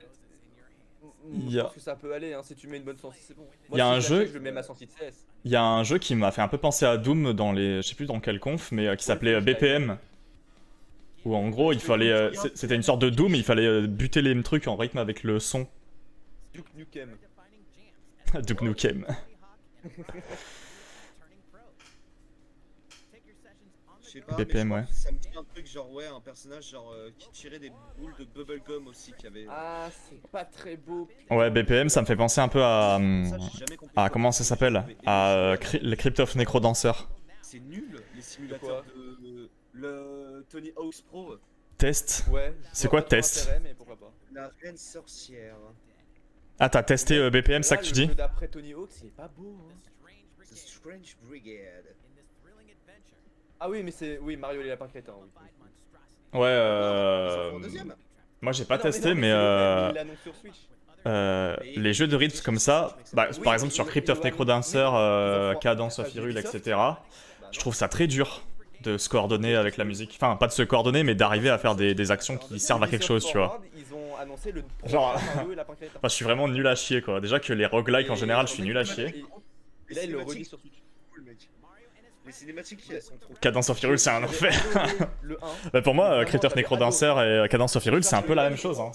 Il y Je a- pense que ça peut aller, hein, si tu mets une bonne sensi, c'est bon. Il y a si un je jeu- l'achète, je le mets ma sensi de CS. Il y a un jeu qui m'a fait un peu penser à Doom dans les. Je sais plus dans quelle conf, mais qui s'appelait BPM. Où en gros, il fallait. C'était une sorte de Doom, il fallait buter les trucs en rythme avec le son. Duke Nukem. Duke Nukem. Je sais pas, BPM, mais je ouais. pense que ça me dit un truc genre, ouais, un personnage genre qui tirait des boules de bubblegum aussi, qui avait. Ah, c'est pas très beau. Ouais, BPM, ça me fait penser un peu à. Ça, j'ai jamais compris. À comment ça s'appelle? À le Crypt of Necrodancer. C'est nul, les simulateurs de. Le Tony Hawk's Pro, Test. Ouais. je C'est vois quoi, pas trop test l'intérêt, mais pourquoi pas. la reine sorcière. Ah, t'as testé BPM, ça Là, que tu le dis? jeu d'après Tony Hawk, il est pas beau. Hein. The Strange Brigade. Ah oui, mais c'est. Oui, Mario et les lapins crétins, oui. Ouais, Ils en font un deuxième. moi j'ai pas Ah non, testé, non, mais c'est le même, il l'annonce sur Switch. les jeux de rythme comme ça, bah, Oui, par exemple mais sur ils- Crypt ils of l'ont Necrodancer, annoncé, mais Cadence ils ont of fait Hyrule, Ubisoft. etc. Bah Je non. trouve ça très dur de se coordonner avec la musique. Enfin, pas de se coordonner, mais d'arriver à faire des actions qui servent à quelque chose, tu vois. Ils ont annoncé le Genre- prochain Mario et lapin crétin. Enfin, je suis vraiment nul à chier, quoi. Déjà que les roguelikes en général, je suis nul à chier. Et là, il le redit sur Switch. Cool, mec. Les cinématiques, elles sont trop. Cadence of Hyrule, c'est un enfer. Le 1. Bah, pour moi, Vraiment, Crypt of t'avais Necrodancer adoré. et Cadence of Hyrule, c'est un peu la même chose. Hein.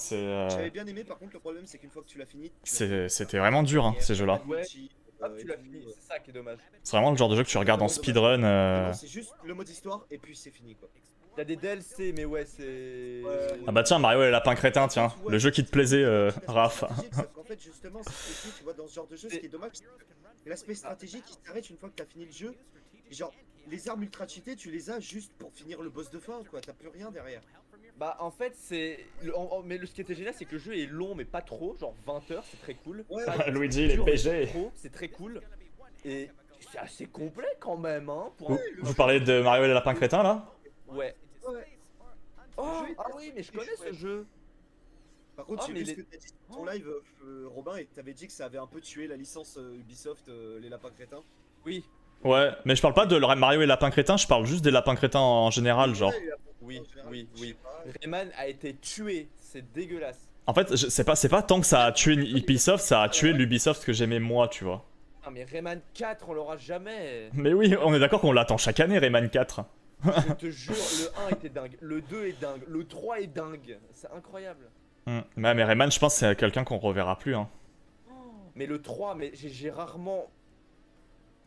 J'avais bien aimé, par contre, le problème, c'est qu'une fois que tu l'as fini. C'était vraiment dur, hein, ces jeux-là. Ouais. Hop, tu l'as fini, c'est ça qui est dommage. C'est vraiment le genre de jeu que tu regardes en speedrun. C'est juste le mode histoire, et puis c'est fini, quoi. T'as des DLC, mais ouais, c'est. Ah bah tiens, Mario et les lapins crétins, tiens. Le jeu qui te plaisait, Raph. En fait, justement, c'est ce que je dis, tu vois, dans ce genre de jeu, ce qui est dommage, c'est que l'aspect stratégique, il s'arrête une fois que t'as fini le jeu. genre, les armes ultra cheatées, tu les as juste pour finir le boss de fin, quoi. T'as plus rien derrière. Bah en fait c'est... Mais ce qui était génial c'est que le jeu est long mais pas trop, genre 20 heures, c'est très cool. Ouais, Pas Luigi, il est dur, mais PG. pas trop, c'est très cool. Et c'est assez complet quand même, hein. Pour Vous, vous parlez de Mario et les lapins crétins là? Ouais. Ouais. Oh, jeu est ah oui, mais je connais ce chouette. jeu. Par contre, Ah, j'ai mais vu ce il que est- t'as dit sur ton live, Robin, et que t'avais dit que ça avait un peu tué la licence Ubisoft, les lapins crétins. Oui, Ouais, mais je parle pas de Mario et les lapins crétins, je parle juste des lapins crétins en général, genre. Ouais, et après, oui, en général, oui, je sais oui. pas. Rayman a été tué, c'est dégueulasse. En fait, c'est pas tant que ça a tué Ubisoft, ça a tué l'Ubisoft que j'aimais moi, tu vois. Non mais Rayman 4 on l'aura jamais. Mais oui, on est d'accord qu'on l'attend chaque année, Rayman 4. Je te jure, le 1 était dingue, le 2 est dingue, le 3 est dingue. C'est incroyable. Ouais, mais Rayman, je pense que c'est quelqu'un qu'on reverra plus. Hein. Mais le 3, mais j'ai rarement...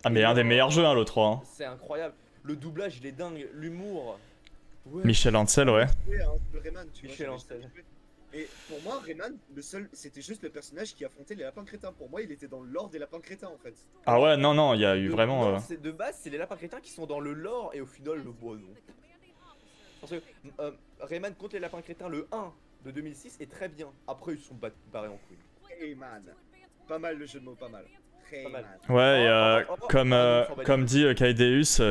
Ah, mais un des meilleurs jeux, hein, le 3. Hein. C'est incroyable. Le doublage il est dingue, l'humour. Ouais. Michel Ancel, ouais. Ouais, hein, le Rayman, tu Michel vois, Ancel. Et pour moi, Rayman, le seul, c'était juste le personnage qui affrontait les lapins crétins. Pour moi, il était dans le lore des lapins crétins en fait. Ah ouais, non, non, il y a eu vraiment... Non, de base, c'est les lapins crétins qui sont dans le lore et au final, le bon non. Parce que Rayman contre les lapins crétins, le 1 de 2006 est très bien. Après, ils sont barrés en couille. Rayman. Pas mal le jeu de mots, pas mal. mal. Rayman. Ouais, et comme, ils sont comme dit Kaideus,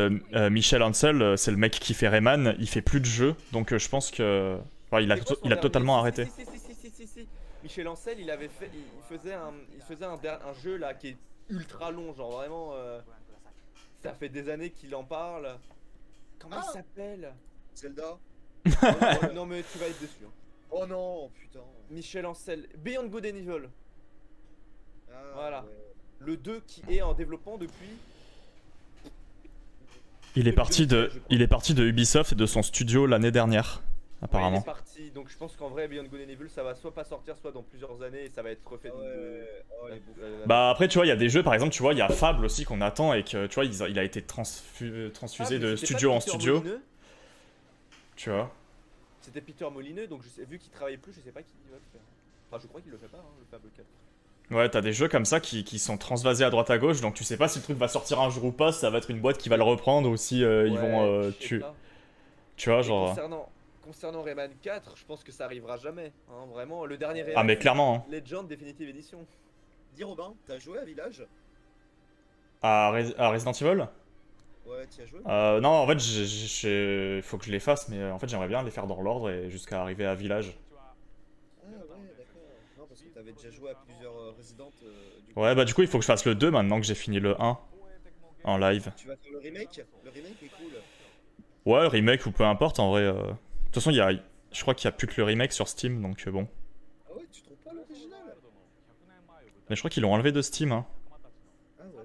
Michel Ancel, c'est le mec qui fait Rayman, il fait plus de jeux, donc je pense que... Ouais, il a, C'est quoi son il a dernier- totalement si, arrêté. Si. Michel Ancel, il avait fait, il faisait un jeu là qui est ultra long, genre vraiment. Ça fait des années qu'il en parle. Comment il s'appelle? Zelda. Non mais tu vas être déçu. Hein. Oh non, putain. Michel Ancel, Beyond Good and Evil, Ah, Voilà. ouais. le 2 qui est en développement depuis. Il est parti de Ubisoft et de son studio l'année dernière, Ouais, il apparemment. est parti, donc je pense qu'en vrai Beyond Good and Evil ça va soit pas sortir, soit dans plusieurs années et ça va être refait. Ah ouais. Oh, les bouffes. Bah après tu vois il y a des jeux par exemple tu vois il y a Fable aussi qu'on attend et que tu vois il a été transfusé de studio en studio, tu vois. C'était Peter Molineux, donc vu qu'il travaillait plus, je sais pas qui va le faire. Enfin, je crois qu'il le fait pas, hein, le Fable 4. Ouais t'as des jeux comme ça qui sont transvasés à droite à gauche donc tu sais pas si le truc va sortir un jour ou pas, si ça va être une boîte qui va le reprendre ou si ils vont tu vois genre. Concernant Rayman 4, je pense que ça arrivera jamais. Hein, vraiment, le dernier Rayman. Ah mais clairement hein. Legend Definitive Edition. Dis Robin, t'as joué à Village? À Resident Evil Ouais, t'y as joué? non en fait faut que je les fasse mais en fait j'aimerais bien les faire dans l'ordre et jusqu'à arriver à Village. Ah ouais, d'accord. Non, parce que t'avais déjà joué à plusieurs Resident. Du coup, Ouais bah du coup il faut que je fasse le 2 maintenant que j'ai fini le 1 en live. tu vas faire le remake? Le remake est cool. Ouais remake ou peu importe en vrai. De toute façon je crois qu'il y a plus que le remake sur Steam donc bon. Ah ouais, tu trouves pas l'original? Mais je crois qu'ils l'ont enlevé de Steam hein. Ah ouais.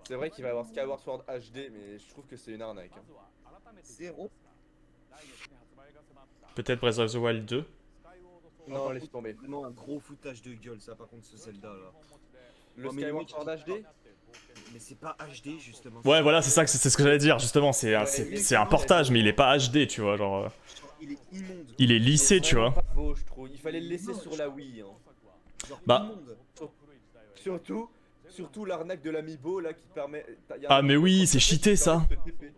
C'est vrai qu'il va y avoir Skyward Sword HD, mais je trouve que c'est une arnaque. Hein. Zéro. Peut-être Breath of the Wild 2. Non, laisse tomber. Vraiment un gros foutage de gueule, ça, par contre, ce Zelda là. Le Oh, mais Skyward limite, Sword HD. Mais c'est pas HD justement. Ouais voilà c'est ça c'est ce que j'allais dire justement c'est un portage mais il est pas HD tu vois genre. Il est immonde. Il est lissé tu vois. Pas beau, je trouve. Il fallait le laisser sur la Wii. Hein. Genre Bah. immonde. Surtout l'arnaque de l'amiibo là qui permet. Ah mais oui c'est cheaté ça.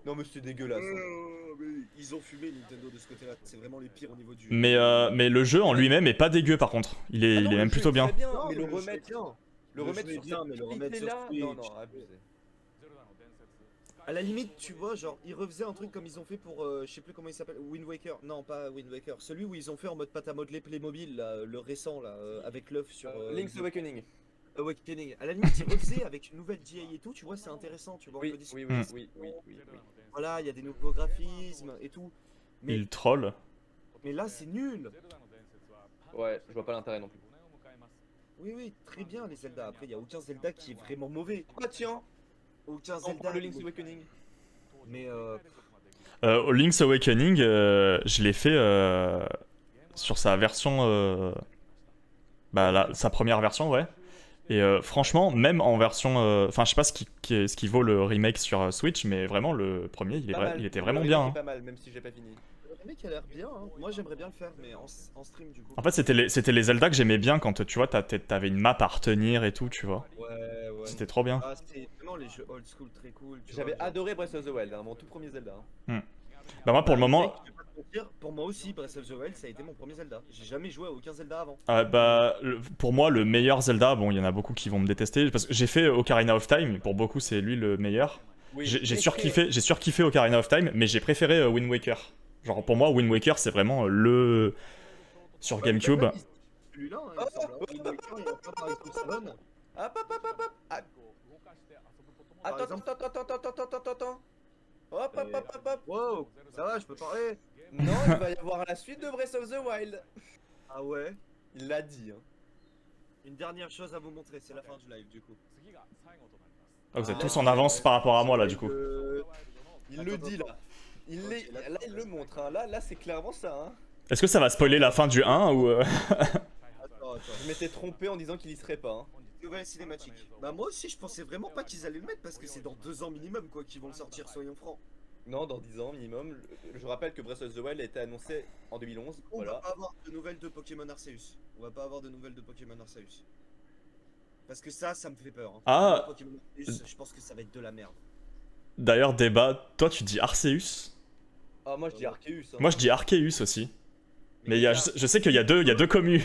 Non mais c'est dégueulasse. Mais ils ont fumé Nintendo de ce côté-là. C'est vraiment les pires au niveau du. Mais le jeu en lui-même est pas dégueu par contre. Il est même plutôt bien. Non, Mais le jeu est remettre. bien. Le remettre jeu est sur bien, mais le remettre sur là. Switch. Non, abusé. À la limite, tu vois, genre, ils refaisaient un truc comme ils ont fait pour, je sais plus comment il s'appelle, Wind Waker. Non, pas Wind Waker. Celui où ils ont fait en mode pâte à modeler Playmobil, là, le récent, là, avec l'œuf sur. Link's Awakening. Awakening. À la limite, ils refaisaient avec une nouvelle GI et tout, tu vois, c'est intéressant, tu vois. On Oui, peut dire- oui. Voilà, il y a des nouveaux graphismes et tout. Mais, Il troll. mais là, c'est nul. Ouais, je vois pas l'intérêt non plus. Oui, oui, très bien les Zelda. Après, il y a aucun Zelda qui est vraiment mauvais. Ah tiens, Aucun on Zelda. prend le Link's Awakening. Mais Link's Awakening, je l'ai fait sur sa version, sa première version, ouais. Et franchement, même en version, enfin, je sais pas ce qui vaut le remake sur Switch, mais vraiment le premier, il était vraiment bien. Pas mal, même si j'ai pas fini. Le remake a l'air bien, hein. Moi j'aimerais bien le faire, mais en stream du coup. En fait, c'était les Zelda que j'aimais bien quand, tu vois, t'avais une map à retenir et tout, tu vois. Ouais, ouais. C'était trop bien. Ah, c'était vraiment les jeux old school très cool. tu J'avais vois, genre. adoré Breath of the Wild, hein, mon tout premier Zelda. hein. Bah moi, pour le Bah, moment... mec, je vais pas te mentir, pour moi aussi, Breath of the Wild, ça a été mon premier Zelda. J'ai jamais joué à aucun Zelda avant. Pour moi, le meilleur Zelda, bon, il y en a beaucoup qui vont me détester, parce que j'ai fait Ocarina of Time, pour beaucoup, c'est lui le meilleur. Oui, J'ai surkiffé Ocarina of Time, mais j'ai préféré Wind Waker. Genre, pour moi, Wind Waker, c'est vraiment le... Sur GameCube. Celui-là, hein, il me semble. Wind Waker, il y a pas par exemple Seven. Hop. Ah. Par Attends, exemple. attends. Hop. Wow, ça va, je peux parler. Non, il va y avoir la suite de Breath of the Wild. Ah ouais. Il l'a dit. Hein. Une dernière chose à vous montrer, c'est la fin du live du coup. Ah, vous êtes tous en avance par rapport à moi, là, du coup. Il le dit là. Ok, Là, il le montre. Hein. Là, c'est clairement ça. Hein. Est-ce que ça va spoiler la fin du 1 ou... Attends. Je m'étais trompé en disant qu'il y serait pas. Hein. Nouvelle cinématique. Bah moi aussi, je pensais vraiment pas qu'ils allaient le mettre parce que c'est dans 2 ans minimum quoi qu'ils vont le sortir, soyons francs. Non, dans 10 ans minimum. Je rappelle que Breath of the Wild a été annoncé en 2011. On va Voilà. pas avoir de nouvelles de Pokémon Arceus. On va pas avoir de nouvelles de Pokémon Arceus. Parce que ça me fait peur. Hein. Ah. Pokémon Arceus, je pense que ça va être de la merde. D'ailleurs, débat, toi, tu dis Arceus. Ah, moi je dis Arceus. Hein. Moi, je dis Arceus aussi. Mais là, je sais qu'il y a deux communes.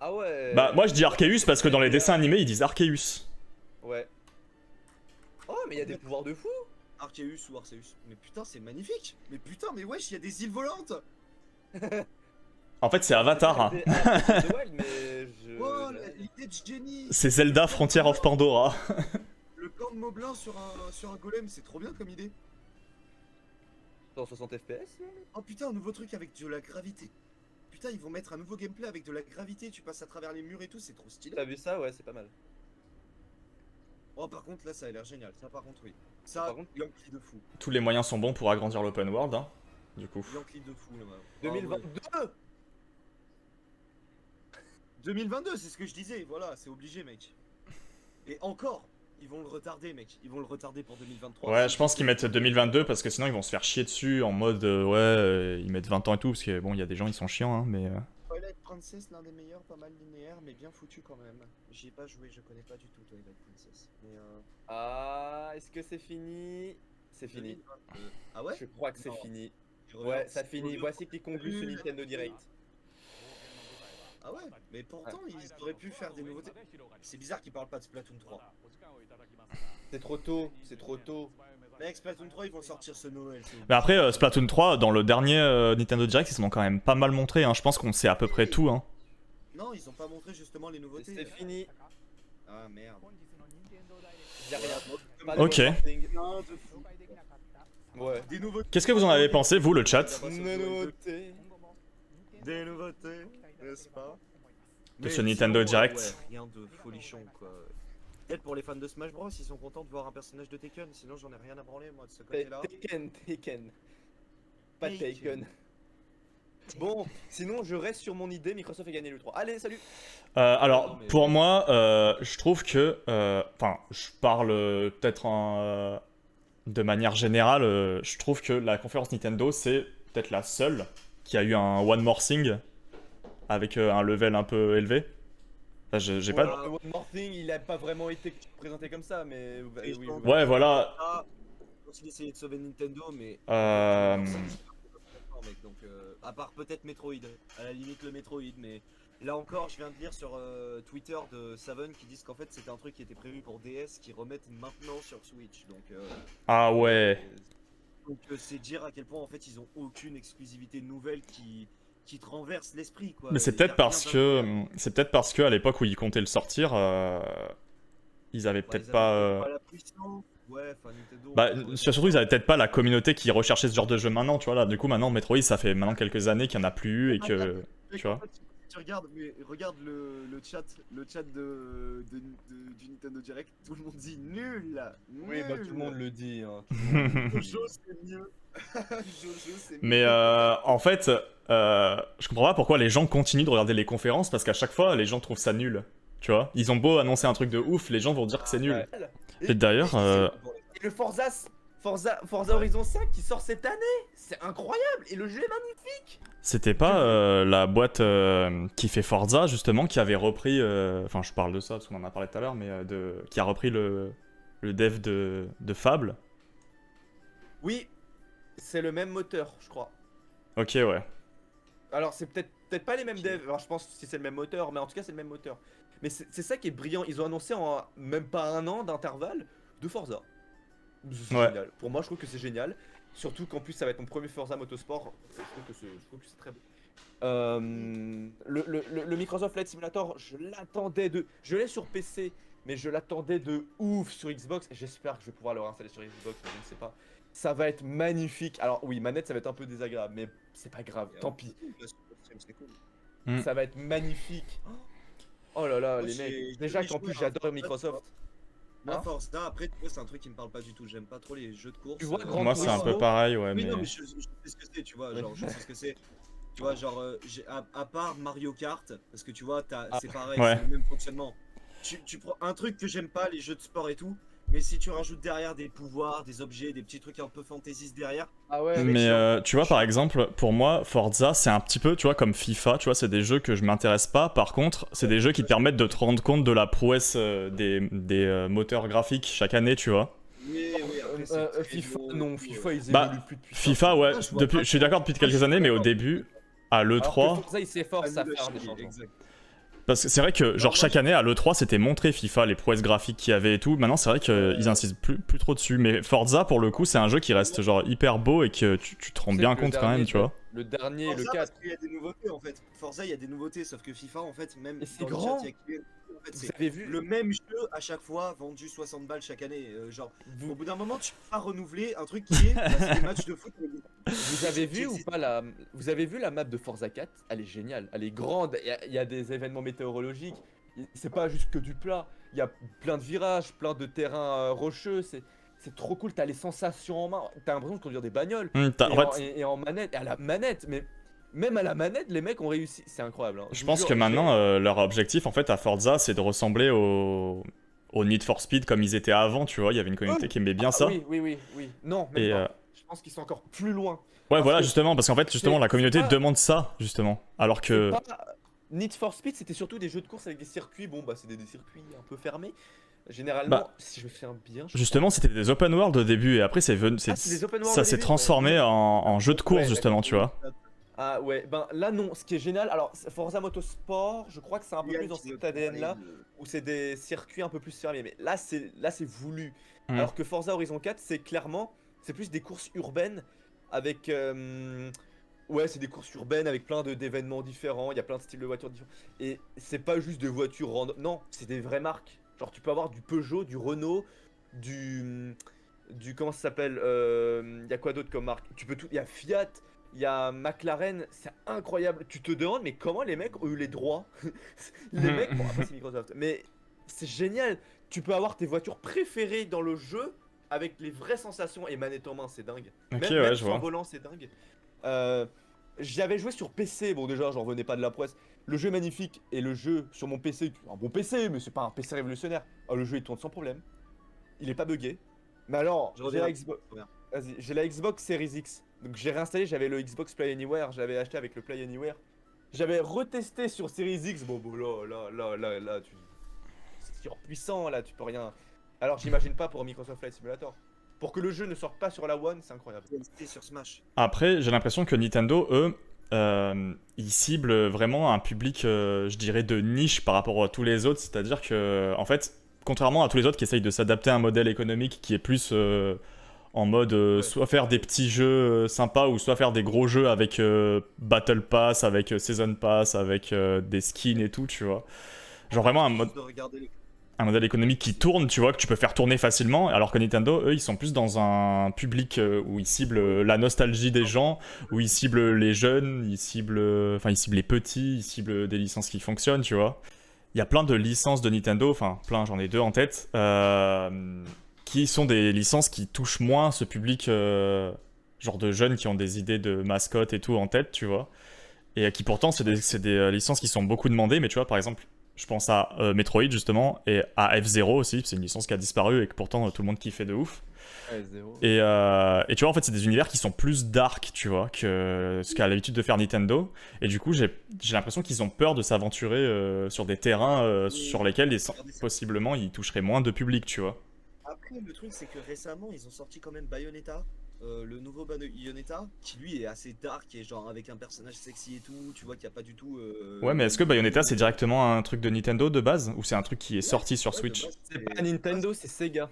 Ah ouais. Bah, moi, je dis Arceus parce que dans les dessins animés, ils disent Arceus. Ouais. Oh, mais il y a des pouvoirs de fou. Arceus ou Arceus. Mais putain, c'est magnifique. Mais putain, mais wesh, il y a des îles volantes. En fait, c'est Avatar. Hein. C'est Breath of the Wild, mais je... Oh, l'idée de génie. C'est Zelda Frontier of Pandora. Le camp de Moblin sur un golem, c'est trop bien comme idée. Dans 60 FPS là. Oh putain, un nouveau truc avec de la gravité. Putain, ils vont mettre un nouveau gameplay avec de la gravité, tu passes à travers les murs et tout, c'est trop stylé. T'as vu ça? Ouais, c'est pas mal. Oh par contre là ça a l'air génial, ça par contre oui. Ça Par contre- Yankee de fou. Tous les moyens sont bons pour agrandir l'open world, hein, du coup. Yankee de fou là. 2022. 2022, c'est ce que je disais, voilà, c'est obligé mec. Et encore, ils vont le retarder mec, ils vont le retarder pour 2023. Ouais, je pense qu'ils mettent 2022 parce que sinon ils vont se faire chier dessus en mode ils mettent 20 ans et tout parce que bon, il y a des gens ils sont chiants, hein, mais. Twilight Princess, l'un des meilleurs, pas mal linéaire, mais bien foutu quand même. J'y ai pas joué, je connais pas du tout Twilight Princess. Mais Ah, est-ce que c'est fini? C'est fini. 2022. Ah ouais. Je crois que c'est Non. fini. Je Ouais, regarde, ça c'est finit. trop Voici qui conclut ce Nintendo Direct. Ah ouais, mais pourtant ils auraient pu faire des nouveautés. C'est bizarre qu'ils parlent pas de Splatoon 3. C'est trop tôt, c'est trop tôt. Mec, Splatoon 3 ils vont sortir ce Noël. c'est Mais après, Splatoon 3, dans le dernier Nintendo Direct, ils s'en ont quand même pas mal montré, hein. Je pense qu'on sait à peu près tout, hein. Non, ils ont pas montré justement les nouveautés. C'est fini. Ah merde. Y'a rien. Pas Ok. de reporting. Rien de fou. Ouais. Des nouveautés. Qu'est-ce que vous en avez pensé, vous, le chat? Nouveauté. Des nouveautés, n'est-ce pas? De ce Nintendo Direct. Ouais, rien de folichon quoi. Peut-être pour les fans de Smash Bros, ils sont contents de voir un personnage de Tekken, sinon j'en ai rien à branler moi de ce côté-là. Taken. Pas Taken. Bon, sinon je reste sur mon idée, Microsoft a gagné le 3. Allez, salut. Alors, pour moi, je trouve que... Enfin, je parle peut-être de manière générale, je trouve que la conférence Nintendo, c'est peut-être la seule qui a eu un One More Thing avec un level un peu élevé. Enfin, j'ai Bon, pas... alors, le One More Thing, il a pas vraiment été présenté comme ça, mais Et oui, je pense- Ouais, voilà. Ah, ils essayaient de sauver Nintendo, mais. Euh, Mec, donc, à part peut-être Metroid, à la limite le Metroid, mais là encore, je viens de lire sur Twitter de Saven qui disent qu'en fait c'était un truc qui était prévu pour DS qui remettent maintenant sur Switch, donc. Ah ouais. Donc c'est dire à quel point en fait ils ont aucune exclusivité nouvelle qui te renverse l'esprit quoi. Mais c'est Y a peut-être rien parce que... d'incroyable. C'est peut-être parce que à l'époque où ils comptaient le sortir, ils avaient Bah, peut-être ils avaient pas... pas la puissance. Ouais, enfin Nintendo. Bah, ouais. surtout, ils avaient peut-être pas la communauté qui recherchait ce genre de jeu maintenant, tu vois, là. Du coup, maintenant, Metroid, ça fait maintenant quelques années qu'il n'y en a plus eu et que... Mec, tu en vois. fait, tu regardes, mais regarde le chat du Nintendo Direct, tout le monde dit nul. Oui, bah tout le nul. monde le dit. Hein. Jojo c'est mieux. Jojo c'est mieux. Mais en fait, je comprends pas pourquoi les gens continuent de regarder les conférences parce qu'à chaque fois, les gens trouvent ça nul. Tu vois, ils ont beau annoncer un truc de ouf, les gens vont dire que c'est nul. Ouais. Et d'ailleurs, Et le Forza Horizon 5 qui sort cette année. C'est incroyable et le jeu est magnifique. C'était pas la boîte qui fait Forza, justement, qui avait repris... Enfin, je parle de ça, parce qu'on en a parlé tout à l'heure, mais qui a repris le dev de Fable. Oui, c'est le même moteur, je crois. Ok, ouais. Alors c'est peut-être pas les mêmes devs, alors je pense que c'est le même moteur, mais en tout cas c'est le même moteur. Mais c'est ça qui est brillant, ils ont annoncé en même pas un an d'intervalle de Forza. C'est Ouais. génial, pour moi je trouve que c'est génial. Surtout qu'en plus ça va être mon premier Forza Motorsport, je trouve que c'est très beau. Le Microsoft Flight Simulator, je l'attendais de... Je l'ai sur PC, mais je l'attendais de ouf sur Xbox. J'espère que je vais pouvoir le réinstaller sur Xbox, mais je ne sais pas. Ça va être magnifique. Alors oui, manette, ça va être un peu désagréable, mais c'est pas grave, tant pis. C'est cool. Mm. Ça va être magnifique. Oh là là, Moi, les j'ai- mecs. Déjà j'ai qu'en joué plus à j'adore Forza, Microsoft. Moi, Hein Forza, après, tu vois, c'est un truc qui me parle pas du tout. J'aime pas trop les jeux de course. Tu vois, Gran Moi, c'est un peu pareil, ouais, Oui, mais... non, mais je sais ce que c'est, tu vois. Genre, je sais ce que c'est. Tu vois, genre, à part Mario Kart, parce que tu vois, c'est pareil, Ouais. c'est le même fonctionnement. Tu prends un truc que j'aime pas, les jeux de sport et tout, mais si tu rajoutes derrière des pouvoirs, des objets, des petits trucs un peu fantaisistes derrière, Ah ouais, Mais chiant. tu vois, par exemple, pour moi, Forza, c'est un petit peu, tu vois, comme FIFA, tu vois, c'est des jeux que je m'intéresse pas. Par contre, c'est des jeux qui te permettent de te rendre compte de la prouesse des moteurs graphiques chaque année, tu vois. oui, après, c'est très FIFA, beau, non, tout, FIFA ils Bah, évoluent plus depuis ça. FIFA, ouais, Ah, je vois pas. je suis d'accord depuis quelques années, mais au début, à Alors que l'E3, Forza ils s'efforcent à faire des changements. Exact. parce que c'est vrai que, genre, moi, chaque année, à l'E3, c'était montré FIFA, les prouesses graphiques qu'il y avait et tout. Maintenant, c'est vrai qu'ils insistent plus trop dessus. Mais Forza, pour le coup, c'est un jeu qui reste, genre, hyper beau et que tu te rends Tu sais bien que le compte quand même, dernier, tu vois. Le dernier, le Forza, 4. parce qu'il y a des nouveautés en fait. Forza, il y a des nouveautés, sauf que FIFA, en fait, même Et c'est dans le grand. chat, il y a Kylian, en fait, Vous c'est avez vu le même jeu à chaque fois, vendu 60 balles chaque année. Genre, vous, au bout d'un moment, tu peux pas renouveler un truc qui est bah, c'est des matchs de foot. vous avez vu ou existe. pas la... Vous avez vu la map de Forza 4? Elle est géniale, elle est grande, il y a des événements météorologiques. C'est pas juste que du plat, il y a plein de virages, plein de terrains rocheux, c'est trop cool, t'as les sensations en main, t'as l'impression de conduire des bagnoles. En fait, Et en manette, et à la manette, mais même à la manette, les mecs ont réussi, c'est incroyable. Hein. je vous pense jure, que maintenant, j'ai- leur objectif, en fait, à Forza, c'est de ressembler au Need for Speed comme ils étaient avant, tu vois. Il y avait une communauté qui aimait bien Ah, ça. oui. Non, même Et pas. Je pense qu'ils sont encore plus loin. ouais, Parce voilà, que justement, parce qu'en fait, justement, la communauté pas- demande ça, justement. Alors que, C'est pas... Need for Speed, c'était surtout des jeux de course avec des circuits. Bon, bah, c'est des circuits un peu fermés. Généralement, Bah, si je me souviens bien. Je justement, c'était des open world au début, et après, c'est des open world ça au s'est début transformé en jeu de course, Ouais, justement, tu vois. Ah ouais, ben là non, ce qui est génial, alors Forza Motorsport, je crois que c'est un peu plus dans cet ADN là, où c'est des circuits un peu plus fermés, mais là c'est voulu. Mm. Alors que Forza Horizon 4, c'est clairement, c'est plus des courses urbaines avec... ouais, c'est des courses urbaines avec plein d'événements différents, il y a plein de styles de voitures différents. Et c'est pas juste des voitures random, non, c'est des vraies marques. Genre tu peux avoir du Peugeot, du Renault, du comment ça s'appelle, il y a quoi d'autre comme marque? Tu peux tout, il y a Fiat, il y a McLaren, c'est incroyable. Tu te demandes, mais comment les mecs ont eu les droits? Les Mhm. mecs, bon après c'est Microsoft, mais c'est génial. Tu peux avoir tes voitures préférées dans le jeu avec les vraies sensations et manette en main, c'est dingue. Ok, même, ouais, même je sans vois. volant, c'est dingue. J'y avais joué sur PC, bon déjà j'en revenais pas de la prouesse. Le jeu est magnifique et le jeu sur mon PC, un bon PC, mais c'est pas un PC révolutionnaire. Ah, le jeu il tourne sans problème. Il est pas buggé. Mais alors, Je j'ai la reviens. Xbox. Reviens. Vas-y, j'ai la Xbox Series X. Donc j'ai réinstallé, j'avais le Xbox Play Anywhere, j'avais acheté avec le Play Anywhere. J'avais retesté sur Series X, bon là, c'est surpuissant là, tu peux rien. Alors j'imagine pas pour Microsoft Flight Simulator. Pour que le jeu ne sorte pas sur la One, c'est incroyable. C'était sur Smash. Après, j'ai l'impression que Nintendo, eux, ils ciblent vraiment un public, je dirais, de niche par rapport à tous les autres. C'est-à-dire que, en fait, contrairement à tous les autres qui essayent de s'adapter à un modèle économique qui est plus en mode soit faire des petits jeux sympas ou soit faire des gros jeux avec Battle Pass, avec Season Pass, avec des skins et tout, tu vois. Genre vraiment Juste de regarder les- un modèle économique qui tourne, tu vois, que tu peux faire tourner facilement, alors que Nintendo, eux, ils sont plus dans un public où ils ciblent la nostalgie des gens, où ils ciblent les jeunes, ils ciblent les petits, ils ciblent des licences qui fonctionnent, tu vois. Il y a plein de licences de Nintendo, enfin plein, j'en ai deux en tête, qui sont des licences qui touchent moins ce public, genre de jeunes qui ont des idées de mascottes et tout en tête, tu vois. Et qui pourtant, c'est des licences qui sont beaucoup demandées, mais tu vois, par exemple, je pense à Metroid justement et à F-Zero aussi, c'est une licence qui a disparu et que pourtant tout le monde kiffait de ouf. Ouais, zéro. Et tu vois, en fait, c'est des univers qui sont plus dark, tu vois, que ce qu'a l'habitude de faire Nintendo. Et du coup, j'ai l'impression qu'ils ont peur de s'aventurer sur des terrains sur lesquels possiblement ils toucheraient moins de public, tu vois. Après, le truc, c'est que récemment, ils ont sorti quand même Bayonetta, le nouveau Bayonetta, qui lui est assez dark et genre avec un personnage sexy et tout. Tu vois qu'il n'y a pas du tout. Ouais, mais est-ce que Bayonetta c'est directement un truc de Nintendo de base ou c'est un truc qui est sorti sur Ouais, de Switch? base, C'est pas Nintendo, c'est Sega.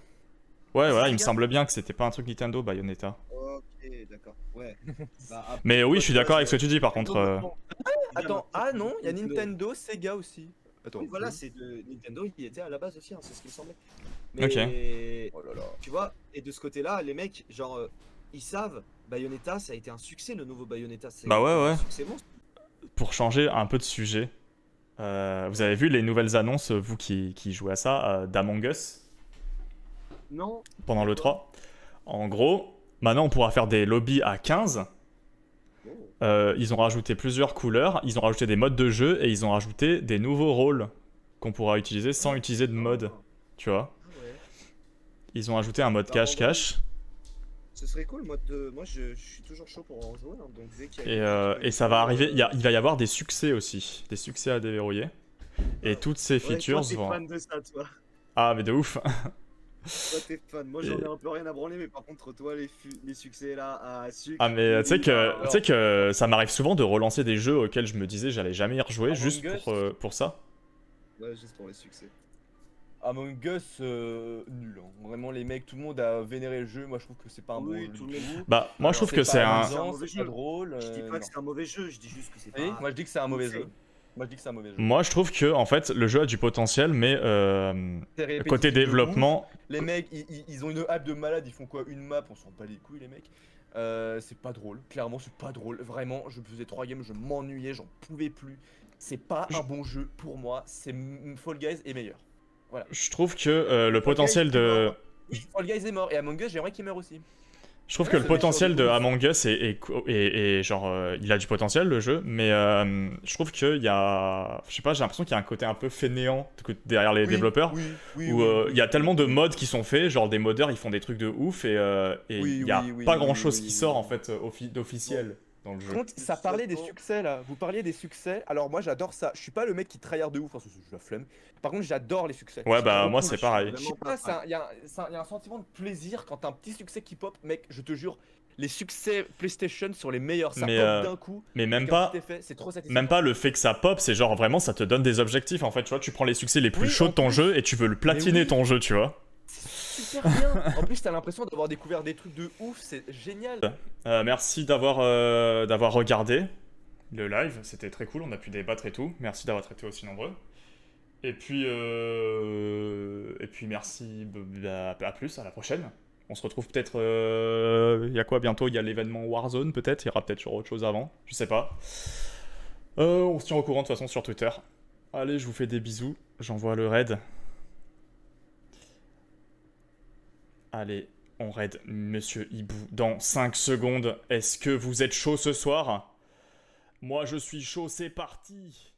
Ouais, Ah, voilà, c'est il me Sega. semble bien que c'était pas un truc Nintendo Bayonetta. Ok, d'accord. Ouais. Bah, après, Mais oui, moi, je suis tu vois, d'accord avec ce que tu dis par Nintendo, contre. maintenant, Attends, maintenant, ah non, il y a le- Nintendo, Sega aussi. Attends. Oui, voilà, c'est de Nintendo, il était à la base aussi, hein, c'est ce qui me semblait. Ok. Mais Oh là là. tu vois, et de ce côté-là, les mecs, genre, ils savent, Bayonetta, ça a été un succès, le nouveau Bayonetta. Bah ouais, C'est ouais. un succès monstre. Pour changer un peu de sujet, vous avez vu les nouvelles annonces, vous qui jouez à ça, d'Among Us Non, pendant le d'accord. 3? En gros, maintenant on pourra faire des lobbies à 15. Oh. Ils ont rajouté plusieurs couleurs, ils ont rajouté des modes de jeu et ils ont rajouté des nouveaux rôles qu'on pourra utiliser sans utiliser de mode, Ah, tu vois. ah ouais. Ils ont ajouté un mode Bah, en vrai, cache-cache ce serait cool, moi je suis toujours chaud pour en jouer, hein, donc dès qu'il y a et, quelque chose qui peut et être ça va cool, arriver. Il va y avoir des succès aussi, des succès à déverrouiller. Et toutes ces ouais, features toi t'es vont. fan de ça, toi. Ah, mais de ouf! Toi t'es fan. Moi j'en Et- ai un peu rien à branler, mais par contre, toi, les succès là, à sucre, Ah, mais tu sais que, bah, tu sais que ça m'arrive souvent de relancer des jeux auxquels je me disais j'allais jamais y rejouer Among juste Us. pour ça. ouais, juste pour les succès. Among Us, nul. Hein. Vraiment, les mecs, tout le monde a vénéré le jeu. Moi, je trouve que c'est pas un bon Oui, jeu tout du le monde. tout. Bah, moi je trouve que c'est pas un. amusant, mauvais c'est pas jeu. drôle. Je dis pas non. que c'est un mauvais jeu, je dis juste que c'est Oui, pas. moi je dis que c'est un mauvais insane. jeu. Moi je dis que c'est un mauvais jeu. Moi je trouve que en fait le jeu a du potentiel, mais C'est répétitif côté de développement. Les mecs, ils ont une hype de malade, ils font quoi? Une map, on s'en bat les couilles, les mecs. C'est pas drôle, clairement, c'est pas drôle. Vraiment, je faisais 3 games, je m'ennuyais, j'en pouvais plus. C'est pas un bon jeu pour moi, Fall Guys est meilleur. Voilà. Je trouve que le Fall potentiel Guys est de. mort. Fall Guys est mort, et Among Us, j'aimerais qu'il meure aussi. Je trouve Ouais, que le ce mec potentiel sur de le ouf. Among Us est genre il a du potentiel le jeu, mais je trouve qu'il y a, je sais pas, j'ai l'impression qu'il y a un côté un peu fainéant derrière les Oui, développeurs, oui, où il y a tellement de mods qui sont faits, genre des modeurs ils font des trucs de ouf et Oui, il y a oui, pas oui, grand chose oui, qui oui, sort oui. en fait d'officiel dans le jeu. Par contre, ça parlait des succès là. Vous parliez des succès. Alors moi j'adore ça. Je suis pas le mec qui tryhard de ouf parce que j'ai la flemme. Par contre, j'adore les succès. Ouais, C'est bah trop moi cool. c'est pareil. Je sais pas, il y, a un sentiment de plaisir quand t'as un petit succès qui pop. Mec, je te jure, les succès PlayStation sont les meilleurs. Ça Mais, pop d'un coup. Mais même avec un pas. petit effet, c'est trop satisfaisant. Même pas le fait que ça pop, c'est genre vraiment ça te donne des objectifs en fait, tu vois, tu prends les succès les plus Oui, chauds en de ton plus. jeu et tu veux le platiner oui. ton jeu, tu vois. C'est super bien. En plus, t'as l'impression d'avoir découvert des trucs de ouf. C'est génial. Merci d'avoir regardé le live, c'était très cool, on a pu débattre et tout. Merci d'avoir été aussi nombreux. Et puis merci, à plus, à la prochaine. On se retrouve peut-être, il y a quoi bientôt? Il y a l'événement Warzone peut-être, il y aura peut-être sur autre chose avant, je sais pas. On se tient au courant de toute façon sur Twitter. Allez, je vous fais des bisous, j'envoie le raid. Allez, on raid Monsieur Hibou dans 5 secondes. Est-ce que vous êtes chaud ce soir? Moi je suis chaud, c'est parti!